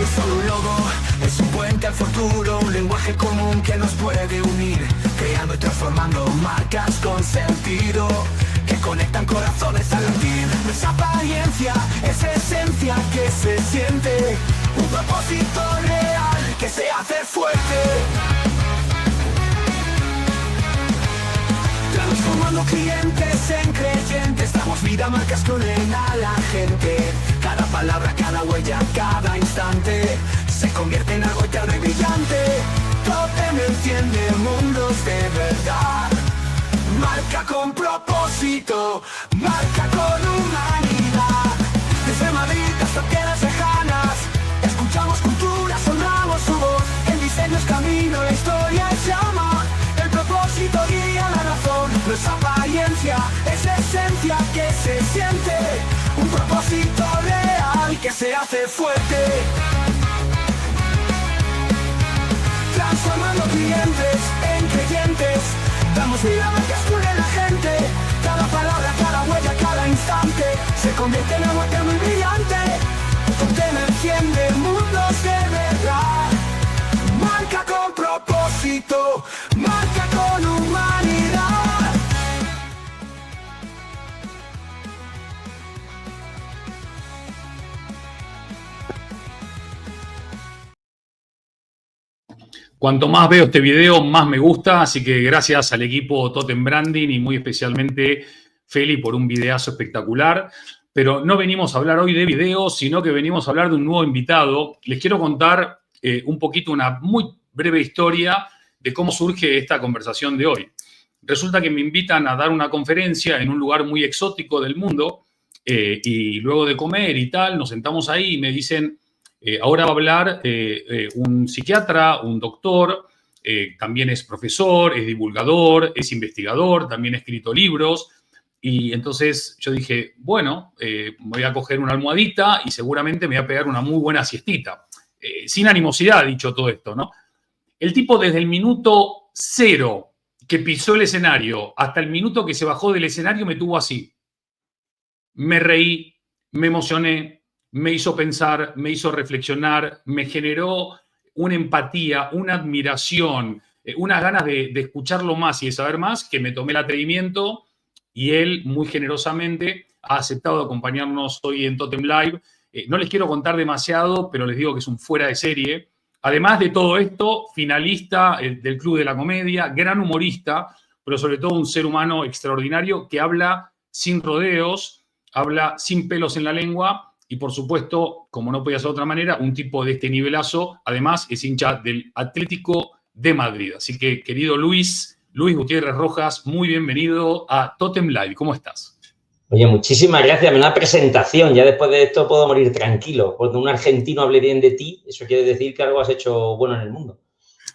es solo un logo, es un puente al futuro, un lenguaje común que nos puede unir, creando y transformando marcas con sentido, que conectan corazones al latir. No es apariencia, es esencia que se siente, un propósito real que se hace fuerte. Transformando clientes en creyentes, damos vida a marcas que unen a la gente. Cada palabra, cada huella, cada instante se convierte en algo eterno y brillante. Totem enciende mundos de verdad. Marca con propósito, marca con humanidad. Desde Madrid hasta tierras lejanas, escuchamos cultura, sonamos su voz. El diseño es camino, la historia es amor. El propósito guía la razón. No es apariencia, es esencia que se siente. Un propósito real que se hace fuerte. Transformando clientes en creyentes, damos vida a marcas que unen a la gente. Cada palabra, cada huella, cada instante se convierte en algo eterno y brillante. Totem enciende mundos de verdad. Marca con propósito, marca con humanidad. Cuanto más veo este video, más me gusta, así que gracias al equipo Totem Branding y muy especialmente Feli por un videazo espectacular. Pero no venimos a hablar hoy de videos, sino que venimos a hablar de un nuevo invitado. Les quiero contar un poquito, una muy breve historia de cómo surge esta conversación de hoy. Resulta que me invitan a dar una conferencia en un lugar muy exótico del mundo y luego de comer y tal, nos sentamos ahí y me dicen, ahora va a hablar un psiquiatra, un doctor, también es profesor, es divulgador, es investigador, también ha escrito libros. Y entonces yo dije, bueno, voy a coger una almohadita y seguramente me voy a pegar una muy buena siestita. Sin animosidad, dicho todo esto, ¿no? El tipo desde el minuto 0 que pisó el escenario hasta el minuto que se bajó del escenario me tuvo así. Me reí, me emocioné, me hizo pensar, me hizo reflexionar, me generó una empatía, una admiración, unas ganas de escucharlo más y de saber más, que me tomé el atrevimiento y él muy generosamente ha aceptado acompañarnos hoy en Totem Live. No les quiero contar demasiado, pero les digo que es un fuera de serie. Además de todo esto, finalista del Club de la Comedia, gran humorista, pero sobre todo un ser humano extraordinario que habla sin rodeos, habla sin pelos en la lengua y, por supuesto, como no podía ser de otra manera, un tipo de este nivelazo, además es hincha del Atlético de Madrid. Así que, querido Luis Gutiérrez Rojas, muy bienvenido a Totem Live. ¿Cómo estás? Oye, muchísimas gracias. Una presentación. Ya después de esto puedo morir tranquilo. Cuando un argentino hable bien de ti, eso quiere decir que algo has hecho bueno en el mundo.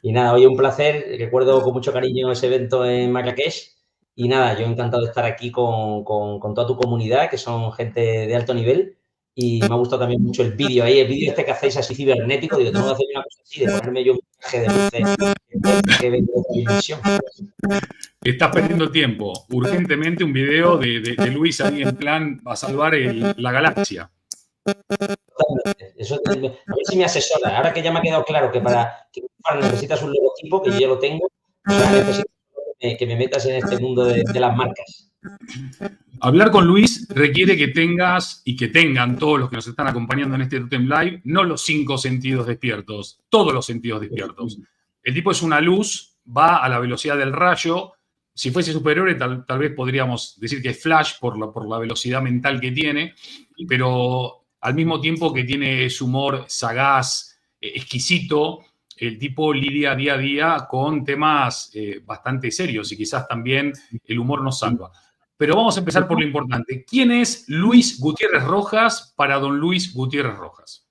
Y nada, hoy un placer. Recuerdo con mucho cariño ese evento en Marrakech. Y nada, yo encantado de estar aquí con toda tu comunidad, que son gente de alto nivel. Y me ha gustado también mucho el vídeo ahí, el vídeo este que hacéis así cibernético. Digo, tengo que hacer una cosa así, de ponerme yo un traje de luces que vengo de otra dimensión. Estás perdiendo tiempo. Urgentemente un video de Luis ahí en plan a salvar la galaxia. Totalmente. Eso, a ver si me asesora. Ahora que ya me ha quedado claro que para necesitas un logotipo, que yo ya lo tengo, o sea, necesito que me metas en este mundo de las marcas. Hablar con Luis requiere que tengas y que tengan todos los que nos están acompañando en este Totem Live, no los 5 sentidos despiertos, todos los sentidos despiertos. El tipo es una luz, va a la velocidad del rayo. Si fuese superhéroe, tal vez podríamos decir que es Flash por la velocidad mental que tiene, pero al mismo tiempo que tiene su humor sagaz, exquisito, el tipo lidia día a día con temas bastante serios y quizás también el humor nos salva. Pero vamos a empezar por lo importante. ¿Quién es Luis Gutiérrez Rojas para don Luis Gutiérrez Rojas?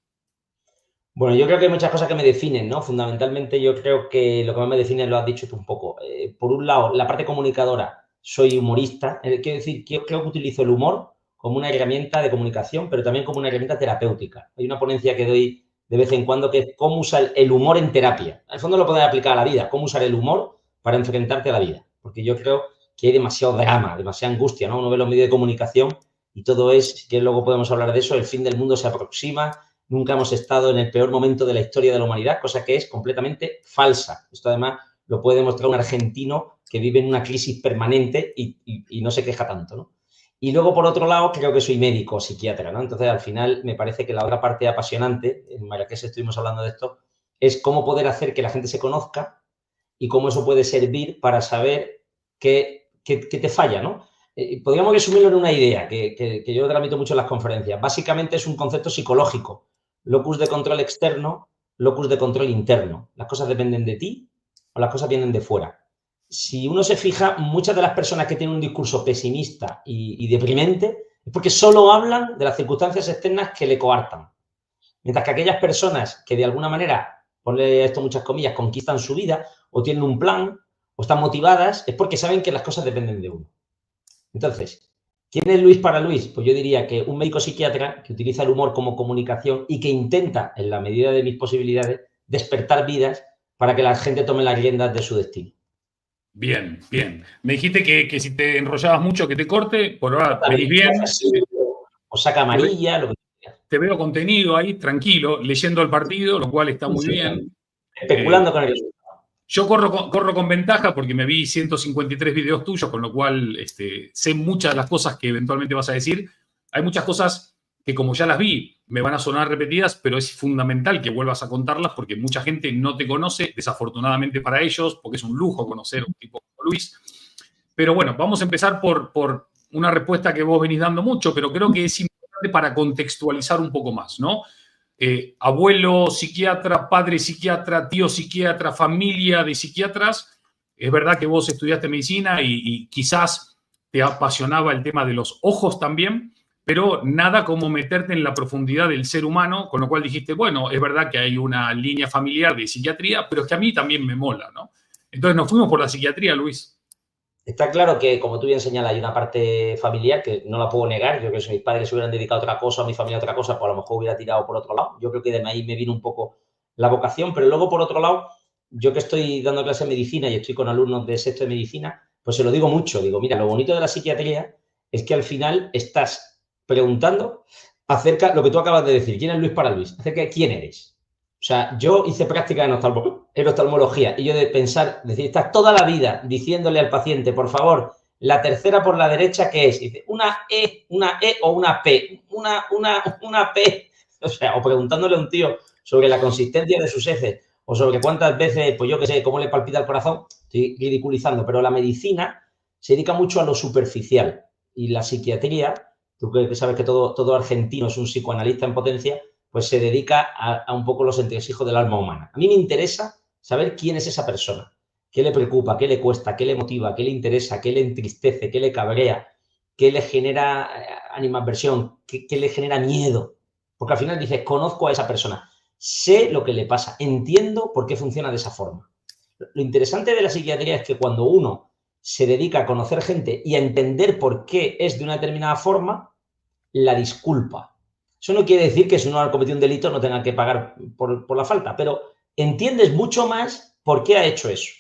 Bueno, yo creo que hay muchas cosas que me definen, ¿no? Fundamentalmente yo creo que lo que más me define lo has dicho tú un poco. Por un lado, la parte comunicadora, soy humorista. Quiero decir, creo que utilizo el humor como una herramienta de comunicación, pero también como una herramienta terapéutica. Hay una ponencia que doy de vez en cuando que es cómo usar el humor en terapia. Al fondo lo puedes aplicar a la vida, cómo usar el humor para enfrentarte a la vida. Porque yo creo que hay demasiado drama, demasiada angustia, ¿no? Uno ve los medios de comunicación y todo es, que luego podemos hablar de eso, el fin del mundo se aproxima, nunca hemos estado en el peor momento de la historia de la humanidad, cosa que es completamente falsa. Esto además lo puede demostrar un argentino que vive en una crisis permanente y no se queja tanto, ¿no? Y luego, por otro lado, creo que soy médico o psiquiatra, ¿no? Entonces, al final, me parece que la otra parte apasionante, en Marrakech estuvimos hablando de esto, es cómo poder hacer que la gente se conozca y cómo eso puede servir para saber qué te falla, ¿no? Podríamos resumirlo en una idea que yo transmito mucho en las conferencias. Básicamente es un concepto psicológico. Locus de control externo, locus de control interno. Las cosas dependen de ti o las cosas vienen de fuera. Si uno se fija, muchas de las personas que tienen un discurso pesimista y deprimente es porque solo hablan de las circunstancias externas que le coartan. Mientras que aquellas personas que de alguna manera, ponle esto muchas comillas, conquistan su vida o tienen un plan o están motivadas, es porque saben que las cosas dependen de uno. Entonces, ¿quién es Luis para Luis? Pues yo diría que un médico psiquiatra que utiliza el humor como comunicación y que intenta, en la medida de mis posibilidades, despertar vidas para que la gente tome las riendas de su destino. Bien, bien. Me dijiste que si te enrollabas mucho que te corte, por ahora venís bien. O saca amarilla, lo que quieras. Te veo contenido ahí, tranquilo, leyendo el partido, lo cual está muy bien. Especulando con el resultado. Yo corro con ventaja porque me vi 153 videos tuyos, con lo cual sé muchas de las cosas que eventualmente vas a decir. Hay muchas cosas que como ya las vi, me van a sonar repetidas, pero es fundamental que vuelvas a contarlas porque mucha gente no te conoce, desafortunadamente para ellos, porque es un lujo conocer a un tipo como Luis. Pero bueno, vamos a empezar por una respuesta que vos venís dando mucho, pero creo que es importante para contextualizar un poco más, ¿no? Abuelo psiquiatra, padre psiquiatra, tío psiquiatra, familia de psiquiatras. Es verdad que vos estudiaste medicina y quizás te apasionaba el tema de los ojos también, pero nada como meterte en la profundidad del ser humano, con lo cual dijiste, bueno, es verdad que hay una línea familiar de psiquiatría, pero es que a mí también me mola, ¿no? Entonces nos fuimos por la psiquiatría, Luis. Está claro que, como tú bien señalas, hay una parte familiar que no la puedo negar. Yo creo que si mis padres se hubieran dedicado a otra cosa, a mi familia a otra cosa, pues a lo mejor hubiera tirado por otro lado. Yo creo que de ahí me vino un poco la vocación, pero luego, por otro lado, yo que estoy dando clase de medicina y estoy con alumnos de sexto de medicina, pues se lo digo mucho. Digo, mira, lo bonito de la psiquiatría es que al final estás preguntando acerca de lo que tú acabas de decir. ¿Quién es Luis para Luis? Acerca de quién eres. O sea, yo hice práctica en oftalmología y yo de pensar, decir, estás toda la vida diciéndole al paciente, por favor, la tercera por la derecha, ¿qué es? Y dice, una E o una P, una P. O sea, o preguntándole a un tío sobre la consistencia de sus heces o sobre cuántas veces, pues yo qué sé, cómo le palpita el corazón, estoy ridiculizando, pero la medicina se dedica mucho a lo superficial y la psiquiatría, tú que sabes que todo argentino es un psicoanalista en potencia, pues se dedica a un poco los entresijos del alma humana. A mí me interesa saber quién es esa persona, qué le preocupa, qué le cuesta, qué le motiva, qué le interesa, qué le entristece, qué le cabrea, qué le genera animadversión, qué le genera miedo. Porque al final dices, conozco a esa persona, sé lo que le pasa, entiendo por qué funciona de esa forma. Lo interesante de la psiquiatría es que cuando uno se dedica a conocer gente y a entender por qué es de una determinada forma, la disculpa. Eso no quiere decir que si uno ha cometido un delito no tenga que pagar por la falta, pero entiendes mucho más por qué ha hecho eso.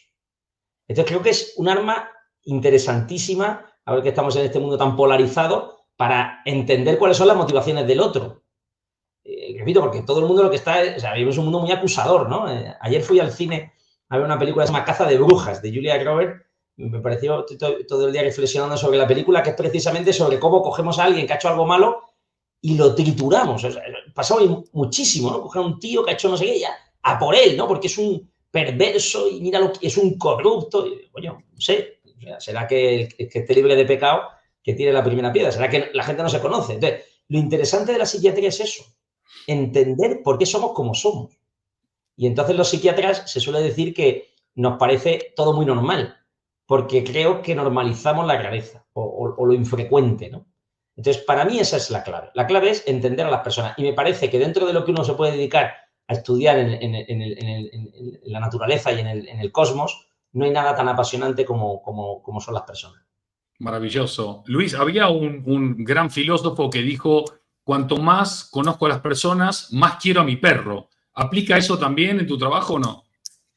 Entonces creo que es un arma interesantísima, ahora que estamos en este mundo tan polarizado, para entender cuáles son las motivaciones del otro. Repito, porque todo el mundo lo que está, o sea, vivimos un mundo muy acusador, ¿no? Ayer fui al cine a ver una película que se llama Caza de brujas, de Julia Roberts. Me pareció todo el día reflexionando sobre la película, que es precisamente sobre cómo cogemos a alguien que ha hecho algo malo y lo trituramos. O sea, pasaba muchísimo, ¿no? Coger a un tío que ha hecho no sé qué, ya, a por él, ¿no? Porque es un perverso y mira lo que es un corrupto. Y, coño, no sé, o sea, será que el que esté libre de pecado que tire la primera piedra, será que la gente no se conoce. Entonces, lo interesante de la psiquiatría es eso, entender por qué somos como somos. Y entonces los psiquiatras se suele decir que nos parece todo muy normal, porque creo que normalizamos la rareza o lo infrecuente, ¿no? Entonces, para mí esa es la clave. La clave es entender a las personas. Y me parece que dentro de lo que uno se puede dedicar a estudiar en la naturaleza y en el cosmos, no hay nada tan apasionante como son las personas. Maravilloso. Luis, había un gran filósofo que dijo, cuanto más conozco a las personas, más quiero a mi perro. ¿Aplica eso también en tu trabajo o no?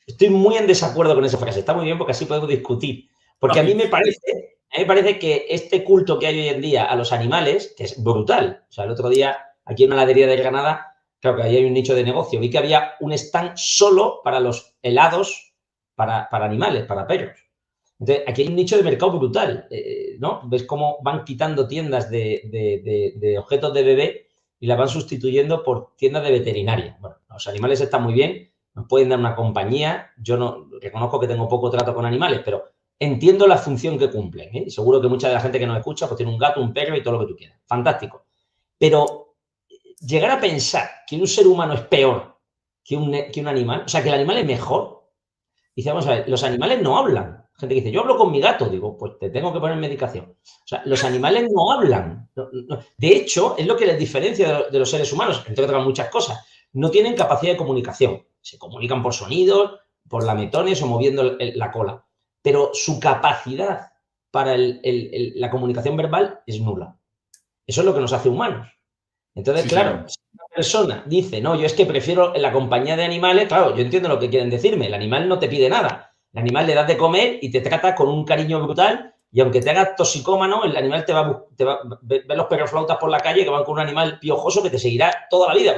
Estoy muy en desacuerdo con esa frase. Está muy bien porque así podemos discutir. Porque a mí me parece que este culto que hay hoy en día a los animales, que es brutal. O sea, el otro día, aquí en una heladería de Granada, Claro que ahí hay un nicho de negocio. Vi que había un stand solo para los helados para animales, para perros. Entonces, aquí hay un nicho de mercado brutal, ¿no? Ves cómo van quitando tiendas de objetos de bebé y las van sustituyendo por tiendas de veterinaria. Bueno, los animales están muy bien, nos pueden dar una compañía. Yo no reconozco que tengo poco trato con animales, pero entiendo la función que cumplen, ¿eh? Y seguro que mucha de la gente que nos escucha pues tiene un gato, un perro y todo lo que tú quieras. Fantástico. Pero llegar a pensar que un ser humano es peor que un animal, o sea, que el animal es mejor. Dice, vamos a ver, los animales no hablan. Gente que dice, yo hablo con mi gato. Digo, pues te tengo que poner medicación. O sea, los animales no hablan. De hecho, es lo que les diferencia de los seres humanos, entre otras muchas cosas. No tienen capacidad de comunicación. Se comunican por sonidos, por lametones o moviendo la cola. Pero su capacidad para la comunicación verbal es nula. Eso es lo que nos hace humanos. Entonces, sí, claro, si una persona dice, no, yo es que prefiero la compañía de animales, claro, yo entiendo lo que quieren decirme. El animal no te pide nada. El animal le das de comer y te trata con un cariño brutal y aunque te hagas toxicómano, el animal te va a ver los perroflautas por la calle que van con un animal piojoso que te seguirá toda la vida.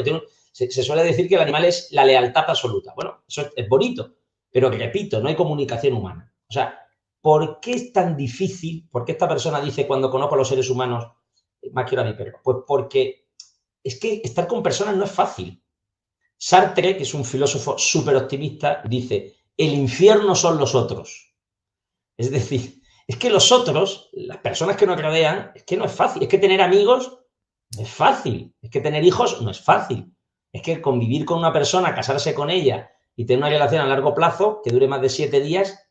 Se suele decir que el animal es la lealtad absoluta. Bueno, eso es bonito, pero repito, no hay comunicación humana. O sea, ¿por qué es tan difícil? ¿Por qué esta persona dice cuando conozco a los seres humanos, más quiero a mi perro? Pues porque es que estar con personas no es fácil. Sartre, que es un filósofo súper optimista, dice, el infierno son los otros. Es decir, es que los otros, las personas que nos rodean, es que no es fácil. Es que tener amigos no es fácil. Es que tener hijos no es fácil. Es que convivir con una persona, casarse con ella y tener una relación a largo plazo que dure más de 7 días,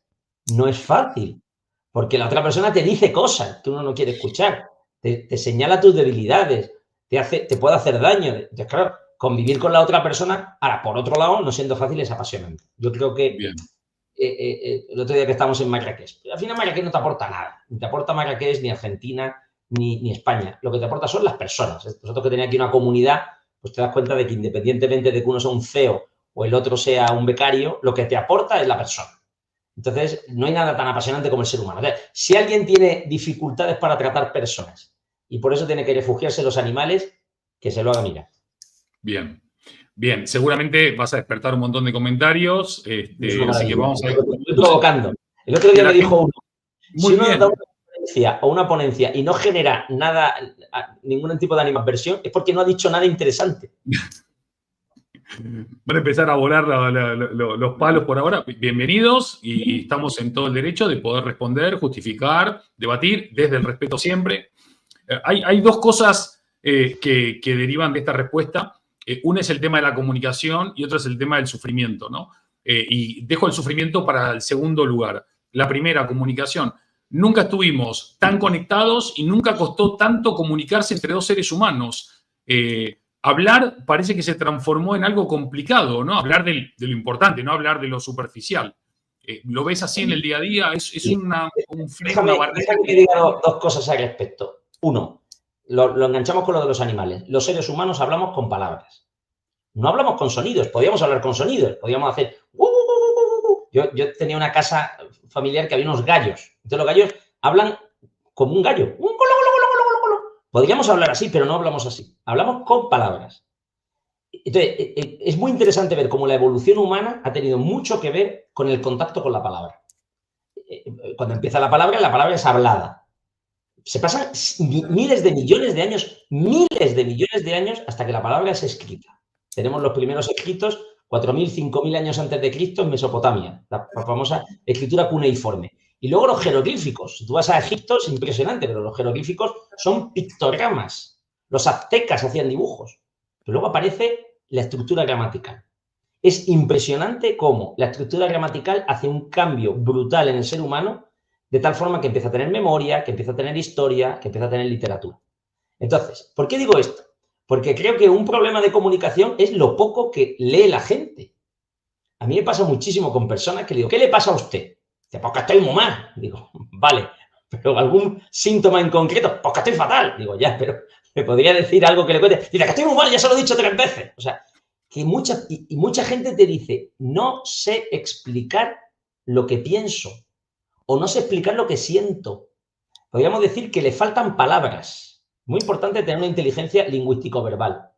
no es fácil. Porque la otra persona te dice cosas que uno no quiere escuchar. Te señala tus debilidades. Te puede hacer daño. Entonces, claro, convivir con la otra persona, ahora, por otro lado, no siendo fácil, es apasionante. Yo creo que el otro día que estamos en Marrakech, al final Marrakech no te aporta nada. Ni te aporta Marrakech, ni Argentina, ni España. Lo que te aporta son las personas. Nosotros que tenemos aquí una comunidad, pues te das cuenta de que independientemente de que uno sea un CEO o el otro sea un becario, lo que te aporta es la persona. Entonces, no hay nada tan apasionante como el ser humano. O sea, si alguien tiene dificultades para tratar personas y por eso tiene que refugiarse en los animales, que se lo haga mirar. Bien, bien. Seguramente vas a despertar un montón de comentarios. Así que vamos a ver. Estoy provocando. El otro día me dijo uno, si uno da una conferencia o una ponencia y no genera nada, ningún tipo de animadversión, es porque no ha dicho nada interesante. Van a empezar a volar los palos por ahora. Bienvenidos y estamos en todo el derecho de poder responder, justificar, debatir desde el respeto siempre. Hay dos cosas que derivan de esta respuesta. Una es el tema de la comunicación y otra es el tema del sufrimiento, ¿no? Y dejo el sufrimiento para el segundo lugar. La primera, comunicación. Nunca estuvimos tan conectados y nunca costó tanto comunicarse entre dos seres humanos. Hablar parece que se transformó en algo complicado, ¿no? Hablar de lo importante, no hablar de lo superficial. ¿Lo ves así en el día a día? Es una barrera. Déjame que diga dos cosas al respecto. Uno, lo enganchamos con lo de los animales. Los seres humanos hablamos con palabras. No hablamos con sonidos. Podíamos hablar con sonidos. Podíamos hacer... Yo tenía una casa familiar que había unos gallos. Entonces los gallos hablan como un gallo. Podríamos hablar así, pero no hablamos así. Hablamos con palabras. Entonces, es muy interesante ver cómo la evolución humana ha tenido mucho que ver con el contacto con la palabra. Cuando empieza la palabra es hablada. Se pasan miles de millones de años hasta que la palabra es escrita. Tenemos los primeros escritos 4.000, 5.000 años antes de Cristo en Mesopotamia, la famosa escritura cuneiforme. Y luego los jeroglíficos. Si tú vas a Egipto, es impresionante, pero los jeroglíficos son pictogramas. Los aztecas hacían dibujos. Pero luego aparece la estructura gramatical. Es impresionante cómo la estructura gramatical hace un cambio brutal en el ser humano, de tal forma que empieza a tener memoria, que empieza a tener historia, que empieza a tener literatura. Entonces, ¿por qué digo esto? Porque creo que un problema de comunicación es lo poco que lee la gente. A mí me pasa muchísimo con personas que le digo, ¿qué le pasa a usted? Dice, porque estoy muy mal. Digo, vale, pero algún síntoma en concreto, porque estoy fatal. Digo, ya, pero me podría decir algo que le cuente. Dice, que estoy muy mal, ya se lo he dicho 3 veces. O sea, que mucha gente te dice, no sé explicar lo que pienso o no sé explicar lo que siento. Podríamos decir que le faltan palabras. Muy importante tener una inteligencia lingüístico-verbal.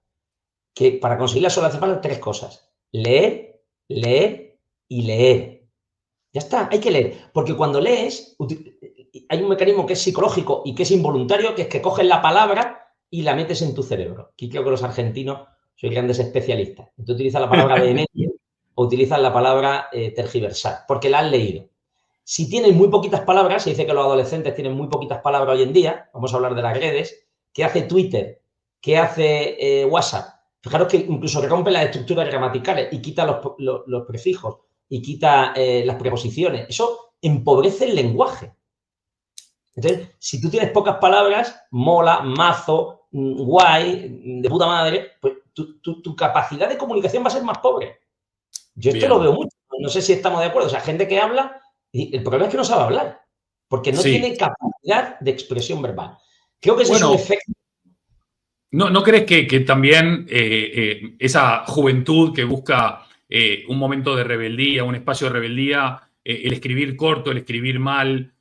que para conseguirla solo hace falta 3 cosas. Leer, leer y leer. Ya está, hay que leer. Porque cuando lees, hay un mecanismo que es psicológico y que es involuntario, que es que coges la palabra y la metes en tu cerebro. Aquí creo que los argentinos sois grandes especialistas. Tú utilizas la palabra vehemente o utilizas la palabra tergiversar, porque la has leído. Si tienes muy poquitas palabras, se dice que los adolescentes tienen muy poquitas palabras hoy en día, vamos a hablar de las redes, ¿qué hace Twitter? ¿Qué hace WhatsApp? Fijaros que incluso rompe las estructuras gramaticales y quita los prefijos y quita las preposiciones. Eso empobrece el lenguaje. Entonces, si tú tienes pocas palabras, mola, mazo, guay, de puta madre, pues tu capacidad de comunicación va a ser más pobre. Yo esto lo veo mucho. No sé si estamos de acuerdo. O sea, gente que habla, y el problema es que no sabe hablar, porque no tiene capacidad de expresión verbal. Creo que ese es un efecto. ¿No crees que también esa juventud que busca un momento de rebeldía, un espacio de rebeldía, el escribir corto, el escribir mal?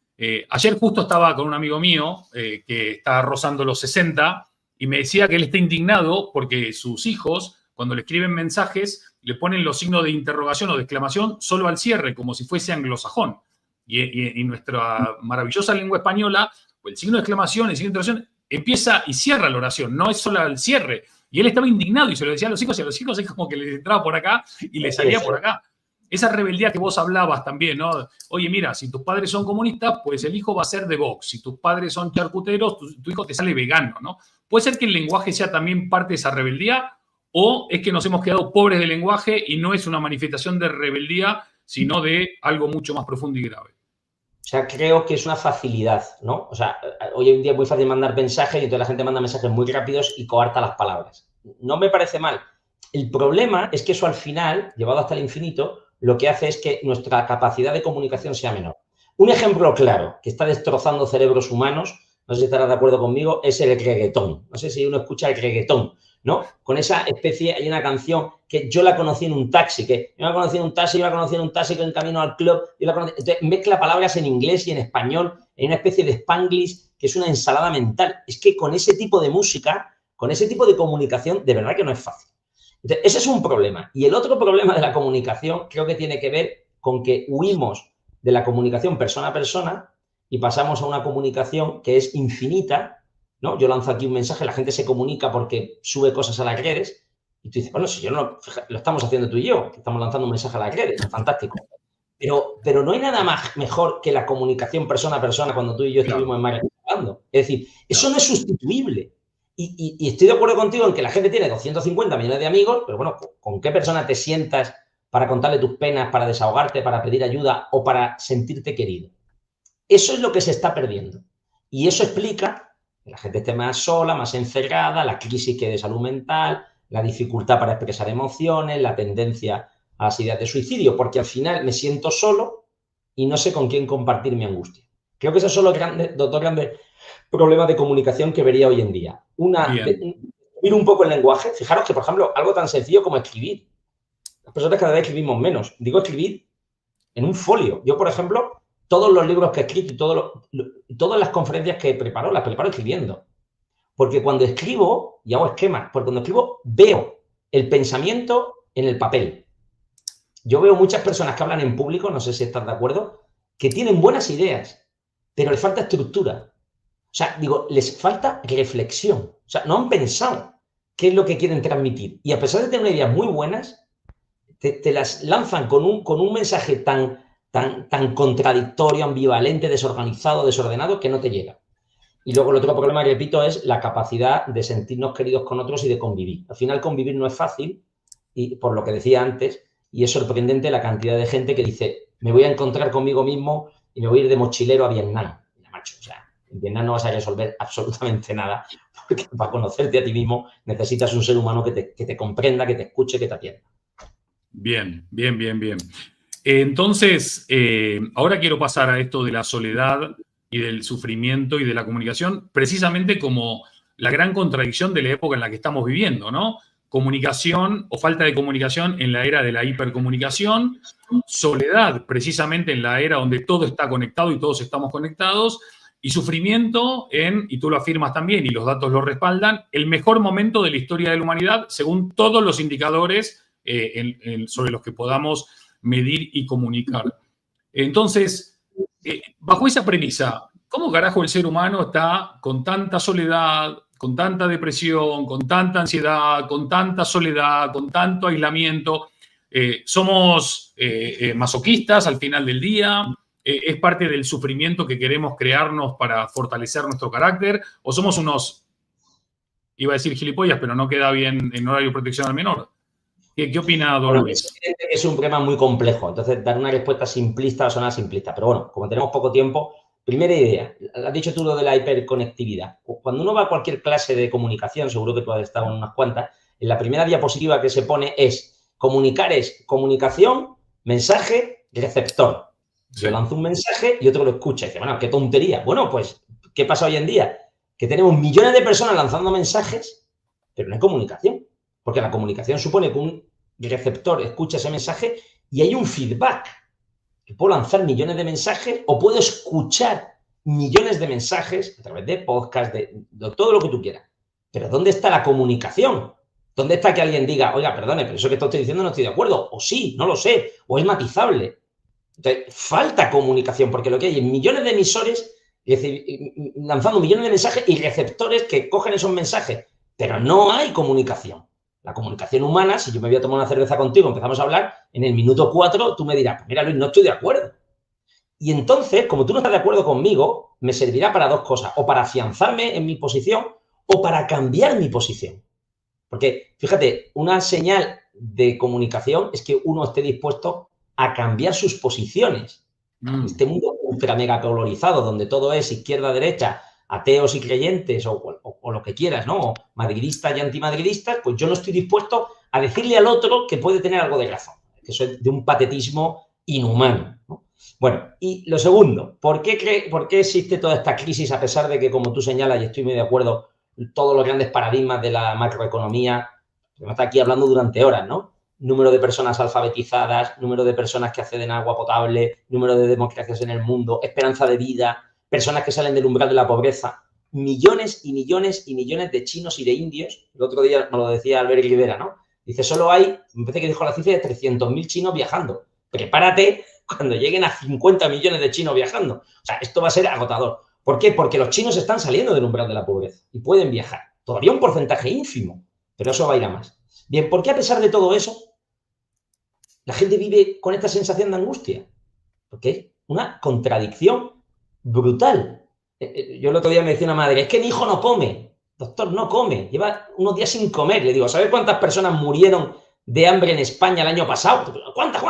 Ayer justo estaba con un amigo mío que está rozando los 60 y me decía que él está indignado porque sus hijos, cuando le escriben mensajes, le ponen los signos de interrogación o de exclamación solo al cierre, como si fuese anglosajón. Y nuestra maravillosa lengua española, pues el signo de exclamación, el signo de interrogación, empieza y cierra la oración, no es solo al cierre. Y él estaba indignado y se lo decía a los hijos, y a los hijos es como que les entraba por acá y les salía por acá. Esa rebeldía que vos hablabas también, ¿no? Oye, mira, si tus padres son comunistas, pues el hijo va a ser de Vox. Si tus padres son charcuteros, tu hijo te sale vegano, ¿no? ¿Puede ser que el lenguaje sea también parte de esa rebeldía? ¿O es que nos hemos quedado pobres de lenguaje y no es una manifestación de rebeldía, sino de algo mucho más profundo y grave? O sea, creo que es una facilidad, ¿no? O sea, hoy en día es muy fácil mandar mensajes y entonces la gente manda mensajes muy rápidos y coarta las palabras. No me parece mal. El problema es que eso al final, llevado hasta el infinito, lo que hace es que nuestra capacidad de comunicación sea menor. Un ejemplo claro que está destrozando cerebros humanos, no sé si estarás de acuerdo conmigo, es el reggaetón. No sé si uno escucha el reggaetón, ¿no? Con esa especie, hay una canción que yo la conocí en un taxi, que yo la conocí en un taxi que en camino al club, yo la conocí, entonces mezcla palabras en inglés y en español, en una especie de spanglish que es una ensalada mental. Es que con ese tipo de música, con ese tipo de comunicación, de verdad que no es fácil. Entonces, ese es un problema. Y el otro problema de la comunicación creo que tiene que ver con que huimos de la comunicación persona a persona y pasamos a una comunicación que es infinita, ¿no? Yo lanzo aquí un mensaje, la gente se comunica porque sube cosas a las redes y tú dices, bueno, si yo no lo estamos haciendo tú y yo, que estamos lanzando un mensaje a las redes, es fantástico. Pero no hay nada más mejor que la comunicación persona a persona cuando tú y yo estuvimos en Marrakech hablando. Es decir, eso no es sustituible. Y estoy de acuerdo contigo en que la gente tiene 250 millones de amigos, pero bueno, ¿con qué persona te sientas para contarle tus penas, para desahogarte, para pedir ayuda o para sentirte querido? Eso es lo que se está perdiendo. Y eso explica que la gente esté más sola, más encerrada, la crisis que hay de salud mental, la dificultad para expresar emociones, la tendencia a las ideas de suicidio, porque al final me siento solo y no sé con quién compartir mi angustia. Creo que esos son los dos grandes problemas de comunicación que vería hoy en día. Ir un poco el lenguaje. Fijaros que, por ejemplo, algo tan sencillo como escribir. Las personas cada vez escribimos menos. Digo escribir en un folio. Yo, por ejemplo, todos los libros que he escrito y todas las conferencias que preparo, las preparo escribiendo. Porque cuando escribo, y hago esquemas, porque cuando escribo veo el pensamiento en el papel. Yo veo muchas personas que hablan en público, no sé si estás de acuerdo, que tienen buenas ideas, pero les falta estructura. O sea, digo, les falta reflexión. O sea, no han pensado qué es lo que quieren transmitir. Y a pesar de tener ideas muy buenas, te las lanzan con un mensaje tan contradictorio, ambivalente, desorganizado, desordenado, que no te llega. Y luego el otro problema, repito, es la capacidad de sentirnos queridos con otros y de convivir. Al final convivir no es fácil, y por lo que decía antes, y es sorprendente la cantidad de gente que dice, me voy a encontrar conmigo mismo y me voy a ir de mochilero a Vietnam. Mira, macho, o sea, en Vietnam no vas a resolver absolutamente nada, porque para conocerte a ti mismo necesitas un ser humano que te comprenda, que te escuche, que te atienda. Bien. Entonces, ahora quiero pasar a esto de la soledad y del sufrimiento y de la comunicación, precisamente como la gran contradicción de la época en la que estamos viviendo, ¿no? Comunicación o falta de comunicación en la era de la hipercomunicación, soledad precisamente en la era donde todo está conectado y todos estamos conectados, y sufrimiento en, y tú lo afirmas también y los datos lo respaldan, el mejor momento de la historia de la humanidad según todos los indicadores sobre los que podamos medir y comunicar. Entonces, bajo esa premisa, ¿cómo carajo el ser humano está con tanta soledad, con tanta depresión, con tanta ansiedad, con tanta soledad, con tanto aislamiento? ¿Somos masoquistas al final del día? ¿Es parte del sufrimiento que queremos crearnos para fortalecer nuestro carácter? ¿O somos unos, iba a decir gilipollas, pero no queda bien en horario de protección al menor? ¿Qué opina don Luis? Es un problema muy complejo, entonces dar una respuesta simplista va a sonar simplista, pero bueno, como tenemos poco tiempo, primera idea, has dicho tú lo de la hiperconectividad. Cuando uno va a cualquier clase de comunicación, seguro que tú has estado en unas cuantas, en la primera diapositiva que se pone es comunicar es comunicación, mensaje, receptor. Yo lanzo un mensaje y otro lo escucha y dice, bueno, qué tontería. Bueno, pues, ¿qué pasa hoy en día? Que tenemos millones de personas lanzando mensajes, pero no hay comunicación. Porque la comunicación supone que un receptor escucha ese mensaje y hay un feedback. Yo puedo lanzar millones de mensajes o puedo escuchar millones de mensajes a través de podcast, de todo lo que tú quieras. Pero ¿dónde está la comunicación? ¿Dónde está que alguien diga, oiga, perdone, pero eso que estoy diciendo no estoy de acuerdo? O sí, no lo sé, o es matizable. Entonces, falta comunicación, porque lo que hay es millones de emisores lanzando millones de mensajes y receptores que cogen esos mensajes, pero no hay comunicación. La comunicación humana, si yo me voy a tomar una cerveza contigo, empezamos a hablar, en el minuto 4 tú me dirás, pues mira Luis, no estoy de acuerdo. Y entonces, como tú no estás de acuerdo conmigo, me servirá para dos cosas, o para afianzarme en mi posición o para cambiar mi posición. Porque, fíjate, una señal de comunicación es que uno esté dispuesto a cambiar sus posiciones. Este mundo ultra mega polarizado, donde todo es izquierda-derecha, ateos y creyentes, o lo que quieras, ¿no? O madridistas y antimadridistas, pues yo no estoy dispuesto a decirle al otro que puede tener algo de razón. Eso es de un patetismo inhumano, ¿no? Bueno, y lo segundo, ¿por qué existe toda esta crisis a pesar de que, como tú señalas, y estoy muy de acuerdo, todos los grandes paradigmas de la macroeconomía, me está aquí hablando durante horas, ¿no? Número de personas alfabetizadas, número de personas que acceden a agua potable, número de democracias en el mundo, esperanza de vida, personas que salen del umbral de la pobreza, millones y millones y millones de chinos y de indios. El otro día nos lo decía Albert Rivera, ¿no? Dice, solo hay, me parece que dijo la cifra de 300.000 chinos viajando. Prepárate cuando lleguen a 50 millones de chinos viajando. O sea, esto va a ser agotador. ¿Por qué? Porque los chinos están saliendo del umbral de la pobreza y pueden viajar. Todavía un porcentaje ínfimo, pero eso va a ir a más. Bien, ¿por qué a pesar de todo eso la gente vive con esta sensación de angustia? Porque es una contradicción brutal. Yo el otro día me decía una madre, es que mi hijo no come. Doctor, no come. Lleva unos días sin comer. Le digo, ¿sabes cuántas personas murieron de hambre en España el año pasado? ¿Cuántas?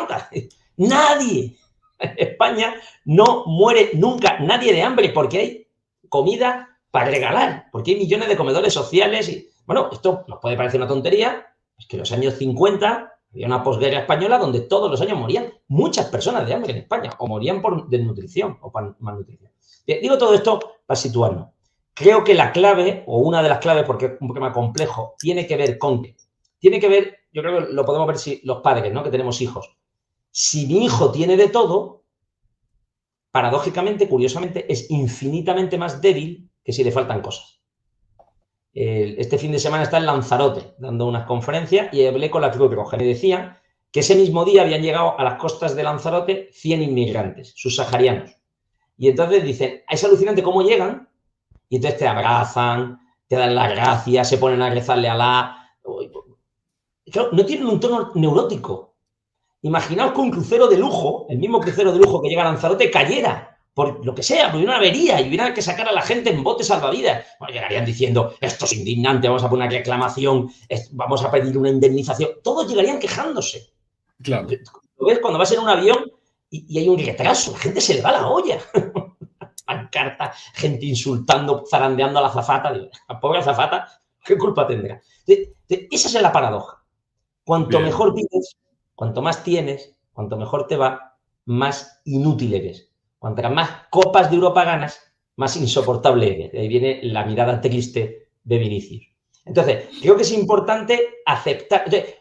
Nadie. En España no muere nunca nadie de hambre porque hay comida para regalar, porque hay millones de comedores sociales. Y, bueno, esto nos puede parecer una tontería, es que en los años 50 había una posguerra española donde todos los años morían muchas personas de hambre en España, o morían por desnutrición o por malnutrición. Bien, digo todo esto para situarnos. Creo que la clave, o una de las claves, porque es un problema complejo, tiene que ver con qué. Tiene que ver, yo creo que lo podemos ver si los padres, ¿no? Que tenemos hijos. Si mi hijo tiene de todo, paradójicamente, curiosamente, es infinitamente más débil que si le faltan cosas. Este fin de semana está en Lanzarote dando unas conferencias y hablé con la Cruz Roja. Me decían que ese mismo día habían llegado a las costas de Lanzarote 100 inmigrantes, subsaharianos. Y entonces dicen, es alucinante cómo llegan y entonces te abrazan, te dan las gracias, se ponen a rezarle a Alá. Claro, no tienen un tono neurótico. Imaginaos que un crucero de lujo, el mismo crucero de lujo que llega a Lanzarote, cayera por lo que sea, por una avería y hubiera que sacar a la gente en botes salvavidas. Bueno, llegarían diciendo, esto es indignante, vamos a poner una reclamación, vamos a pedir una indemnización. Todos llegarían quejándose. Claro. ¿Lo ves? Cuando vas en un avión y hay un retraso, la gente se le va la olla. Pancarta, gente insultando, zarandeando a la azafata. La pobre azafata, ¿qué culpa tendrá? Esa es la paradoja. Cuanto mejor vives, cuanto más tienes, cuanto mejor te va, más inútil eres. Cuantas más copas de Europa ganas, más insoportable eres. De ahí viene la mirada triste de Vinicius. Entonces, creo que es importante aceptar. Entonces,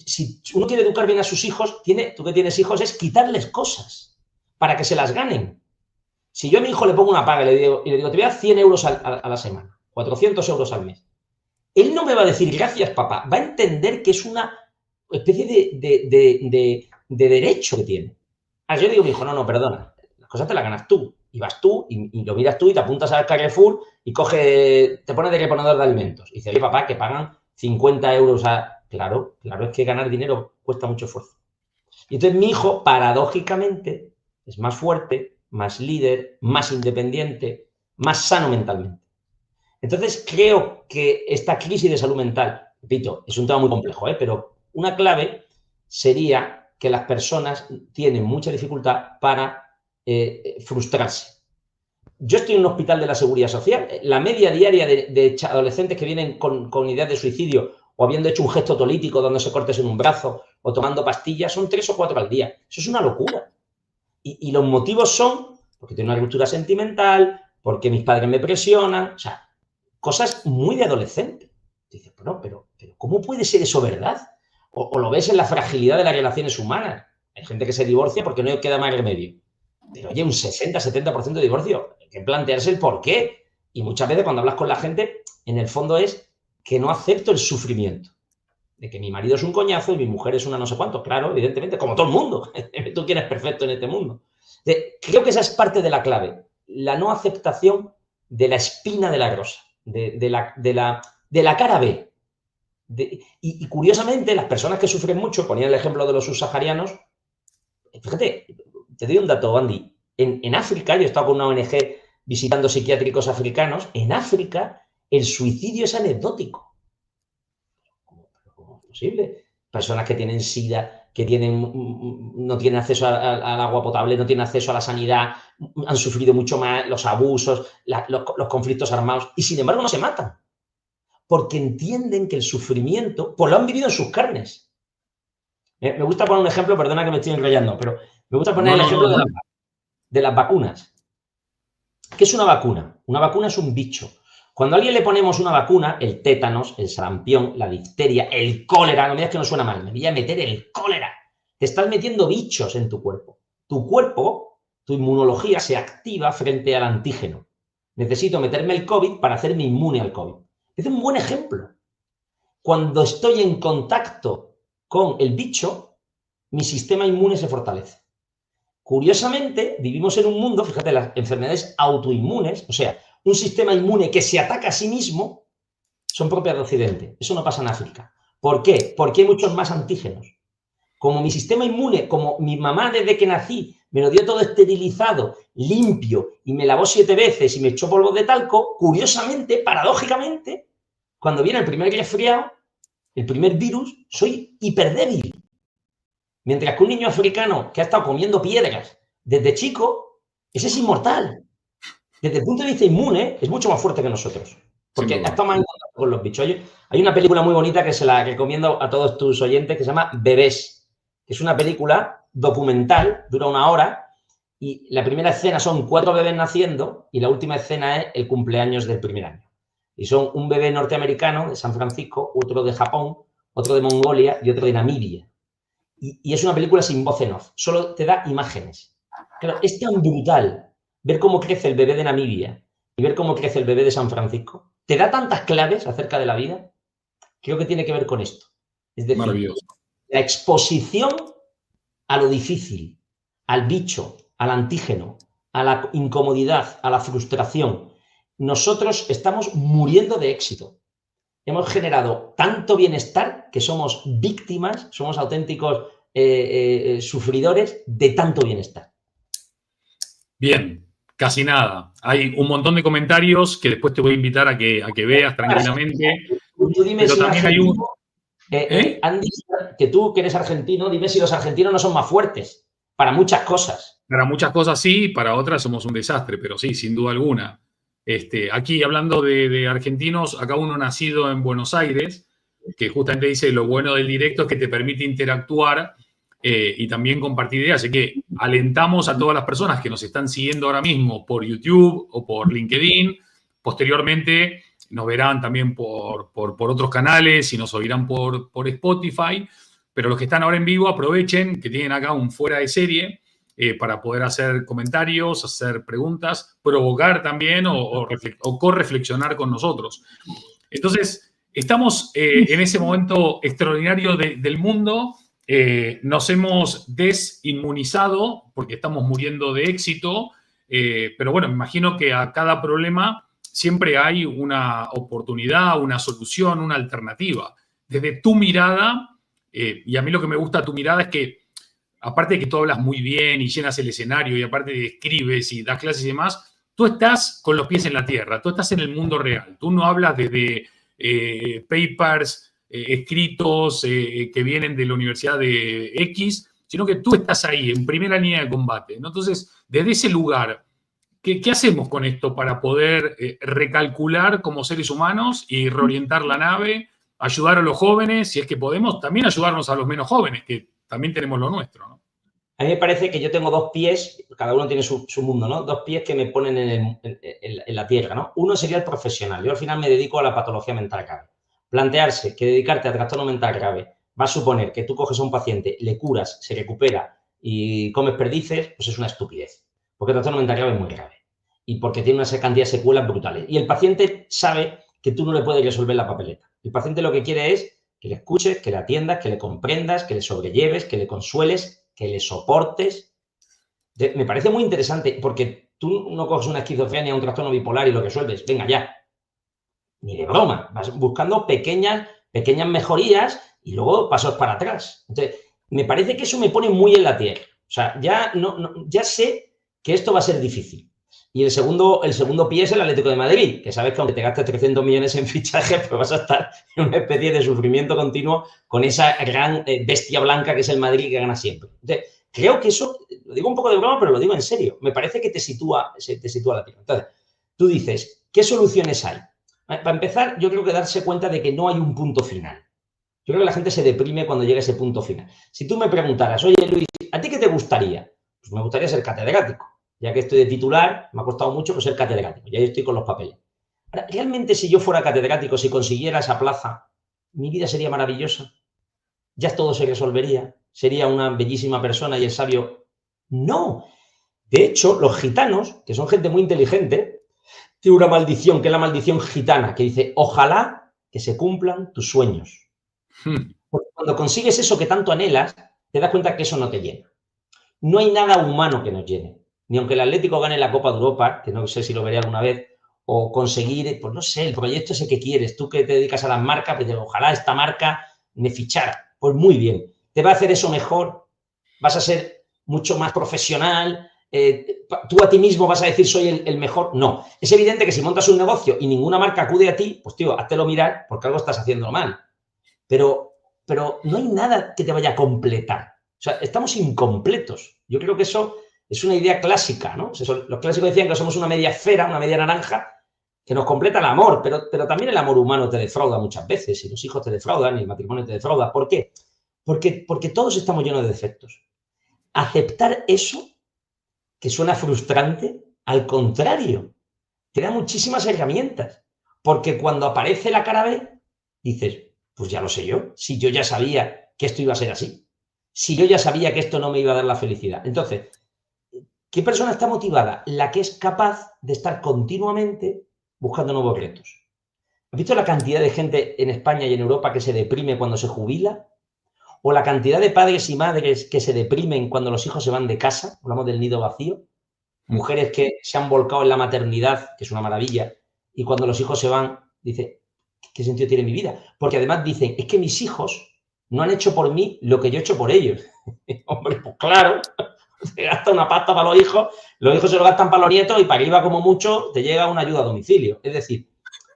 si uno quiere educar bien a sus hijos, tú que tienes hijos, es quitarles cosas para que se las ganen. Si yo a mi hijo le pongo una paga y le digo te voy a dar 100 euros a la semana, 400 euros al mes, él no me va a decir gracias, papá. Va a entender que es una especie de derecho que tiene. Yo le digo a mi hijo, no, perdona, las cosas te las ganas tú. Y vas tú y lo miras tú y te apuntas al Carrefour y te pones de reponedor de alimentos. Y dice, oye, papá, que pagan 50 euros Claro, es que ganar dinero cuesta mucho esfuerzo. Y entonces mi hijo, paradójicamente, es más fuerte, más líder, más independiente, más sano mentalmente. Entonces creo que esta crisis de salud mental, repito, es un tema muy complejo, pero una clave sería que las personas tienen mucha dificultad para frustrarse. Yo estoy en un hospital de la Seguridad Social. La media diaria de adolescentes que vienen con ideas de suicidio o habiendo hecho un gesto otolítico dándose cortes en un brazo o tomando pastillas son 3 o 4 al día. Eso es una locura. Y los motivos son porque tengo una ruptura sentimental, porque mis padres me presionan, o sea, cosas muy de adolescente. Dices, pero ¿cómo puede ser eso verdad? O lo ves en la fragilidad de las relaciones humanas. Hay gente que se divorcia porque no queda más remedio. Pero oye, un 60-70% de divorcio. Hay que plantearse el por qué. Y muchas veces cuando hablas con la gente, en el fondo es que no acepto el sufrimiento. De que mi marido es un coñazo y mi mujer es una no sé cuánto. Claro, evidentemente, como todo el mundo. Tú quieres perfecto en este mundo. Creo que esa es parte de la clave. La no aceptación de la espina de la rosa. De la cara B. Y curiosamente, las personas que sufren mucho, ponía el ejemplo de los subsaharianos, fíjate, te doy un dato, Andy. En África, yo he estado con una ONG visitando psiquiátricos africanos, en África el suicidio es anecdótico. ¿Cómo es posible? Personas que tienen SIDA, que no tienen acceso al agua potable, no tienen acceso a la sanidad, han sufrido mucho más los abusos, los conflictos armados, y sin embargo no se matan. Porque entienden que el sufrimiento, pues lo han vivido en sus carnes. Me gusta poner un ejemplo, perdona que me estoy enrollando, pero me gusta poner el ejemplo de las vacunas. ¿Qué es una vacuna? Una vacuna es un bicho. Cuando a alguien le ponemos una vacuna, el tétanos, el sarampión, la difteria, el cólera, no me digas que no suena mal, me voy a meter el cólera. Te estás metiendo bichos en tu cuerpo. Tu cuerpo, tu inmunología se activa frente al antígeno. Necesito meterme el COVID para hacerme inmune al COVID. Es un buen ejemplo. Cuando estoy en contacto con el bicho, mi sistema inmune se fortalece. Curiosamente, vivimos en un mundo, fíjate, las enfermedades autoinmunes, o sea, un sistema inmune que se ataca a sí mismo, son propias de Occidente. Eso no pasa en África. ¿Por qué? Porque hay muchos más antígenos. Como mi sistema inmune, como mi mamá desde que nací me lo dio todo esterilizado, limpio, y me lavó 7 veces y me echó polvo de talco, curiosamente, paradójicamente, cuando viene el primer resfriado, el primer virus, soy hiperdébil. Mientras que un niño africano que ha estado comiendo piedras desde chico, ese es inmortal. Desde el punto de vista inmune, es mucho más fuerte que nosotros. Porque ha estado más en contacto con los bichos. Hay una película muy bonita que se la recomiendo a todos tus oyentes que se llama Bebés. Que es una película documental, dura 1 hora, y la primera escena son 4 bebés naciendo y la última escena es el cumpleaños del primer año. Y son un bebé norteamericano de San Francisco, otro de Japón, otro de Mongolia y otro de Namibia. Y es una película sin voz en off, solo te da imágenes. Claro, es tan brutal ver cómo crece el bebé de Namibia y ver cómo crece el bebé de San Francisco. Te da tantas claves acerca de la vida. Creo que tiene que ver con esto. Es decir, la exposición a lo difícil, al bicho, al antígeno, a la incomodidad, a la frustración. Nosotros estamos muriendo de éxito. Hemos generado tanto bienestar que somos víctimas, somos auténticos sufridores de tanto bienestar. Bien, casi nada. Hay un montón de comentarios que después te voy a invitar a que veas tranquilamente. Tú dime pero si también hay un... Andy, que tú que eres argentino, dime si los argentinos no son más fuertes para muchas cosas. Para muchas cosas sí, para otras somos un desastre, pero sí, sin duda alguna. Aquí hablando de argentinos, acá uno nacido en Buenos Aires, que justamente dice lo bueno del directo es que te permite interactuar y también compartir ideas. Así que alentamos a todas las personas que nos están siguiendo ahora mismo por YouTube o por LinkedIn. Posteriormente nos verán también por otros canales y nos oirán por Spotify. Pero los que están ahora en vivo aprovechen que tienen acá un fuera de serie para poder hacer comentarios, hacer preguntas, provocar también o correflexionar con nosotros. Entonces, estamos en ese momento extraordinario del mundo. Nos hemos desinmunizado porque estamos muriendo de éxito, pero bueno, me imagino que a cada problema siempre hay una oportunidad, una solución, una alternativa. Desde tu mirada, y a mí lo que me gusta de tu mirada es que, aparte de que tú hablas muy bien y llenas el escenario y aparte de escribes y das clases y demás, tú estás con los pies en la tierra, tú estás en el mundo real. Tú no hablas desde papers escritos que vienen de la Universidad de X, sino que tú estás ahí, en primera línea de combate, ¿no? Entonces, desde ese lugar, ¿qué hacemos con esto para poder recalcular como seres humanos y reorientar la nave, ayudar a los jóvenes, si es que podemos, también ayudarnos a los menos jóvenes, que también tenemos lo nuestro, ¿no? A mí me parece que yo tengo dos pies, cada uno tiene su mundo, ¿no? Dos pies que me ponen en la tierra, ¿no? Uno sería el profesional. Yo al final me dedico a la patología mental grave. Plantearse que dedicarte a trastorno mental grave va a suponer que tú coges a un paciente, le curas, se recupera y comes perdices, pues es una estupidez. Porque el trastorno mental grave es muy grave. Y porque tiene una cantidad de secuelas brutales. Y el paciente sabe que tú no le puedes resolver la papeleta. El paciente lo que quiere es que le escuches, que le atiendas, que le comprendas, que le sobrelleves, que le consueles, que le soportes. Me parece muy interesante porque tú no coges una esquizofrenia, un trastorno bipolar y lo resuelves. Venga, ya. Ni de broma. Vas buscando pequeñas mejorías y luego pasos para atrás. Entonces, me parece que eso me pone muy en la tierra. O sea, ya sé que esto va a ser difícil. Y el segundo pie es el Atlético de Madrid, que sabes que aunque te gastes 300 millones en fichajes, pues vas a estar en una especie de sufrimiento continuo con esa gran bestia blanca que es el Madrid que gana siempre. Entonces, creo que eso, lo digo un poco de broma, pero lo digo en serio, me parece que te sitúa la tierra. Entonces, tú dices, ¿qué soluciones hay? Para empezar, yo creo que darse cuenta de que no hay un punto final. Yo creo que la gente se deprime cuando llega a ese punto final. Si tú me preguntaras, oye Luis, ¿a ti qué te gustaría? Pues me gustaría ser catedrático. Ya que estoy de titular, me ha costado mucho pues, ser catedrático. Ya estoy con los papeles. Ahora, realmente, si yo fuera catedrático, si consiguiera esa plaza, mi vida sería maravillosa. Ya todo se resolvería. Sería una bellísima persona y el sabio. No. De hecho, los gitanos, que son gente muy inteligente, tienen una maldición, que es la maldición gitana, que dice, ojalá que se cumplan tus sueños. Porque cuando consigues eso que tanto anhelas, te das cuenta que eso no te llena. No hay nada humano que nos llene. Ni aunque el Atlético gane la Copa de Europa, que no sé si lo veré alguna vez, o conseguir, pues no sé, el proyecto ese que quieres, tú que te dedicas a las marcas, pues ojalá esta marca me fichara. Pues muy bien, te va a hacer eso mejor, vas a ser mucho más profesional, tú a ti mismo vas a decir soy el mejor. No, es evidente que si montas un negocio y ninguna marca acude a ti, pues tío, háztelo mirar porque algo estás haciendo mal. Pero no hay nada que te vaya a completar. O sea, estamos incompletos. Yo creo que eso es una idea clásica, ¿no? Los clásicos decían que somos una media esfera, una media naranja, que nos completa el amor, pero también el amor humano te defrauda muchas veces, y los hijos te defraudan, y el matrimonio te defrauda. ¿Por qué? Porque todos estamos llenos de defectos. Aceptar eso, que suena frustrante, al contrario, te da muchísimas herramientas, porque cuando aparece la cara B, dices, pues ya lo sé yo, si yo ya sabía que esto iba a ser así, si yo ya sabía que esto no me iba a dar la felicidad. Entonces, ¿qué persona está motivada? La que es capaz de estar continuamente buscando nuevos retos. ¿Has visto la cantidad de gente en España y en Europa que se deprime cuando se jubila? ¿O la cantidad de padres y madres que se deprimen cuando los hijos se van de casa? Hablamos del nido vacío. Mujeres que se han volcado en la maternidad, que es una maravilla, y cuando los hijos se van, dice, ¿qué sentido tiene mi vida? Porque además dicen, es que mis hijos no han hecho por mí lo que yo he hecho por ellos. Hombre, pues claro, se gasta una pasta para los hijos se lo gastan para los nietos y para arriba como mucho te llega una ayuda a domicilio. Es decir,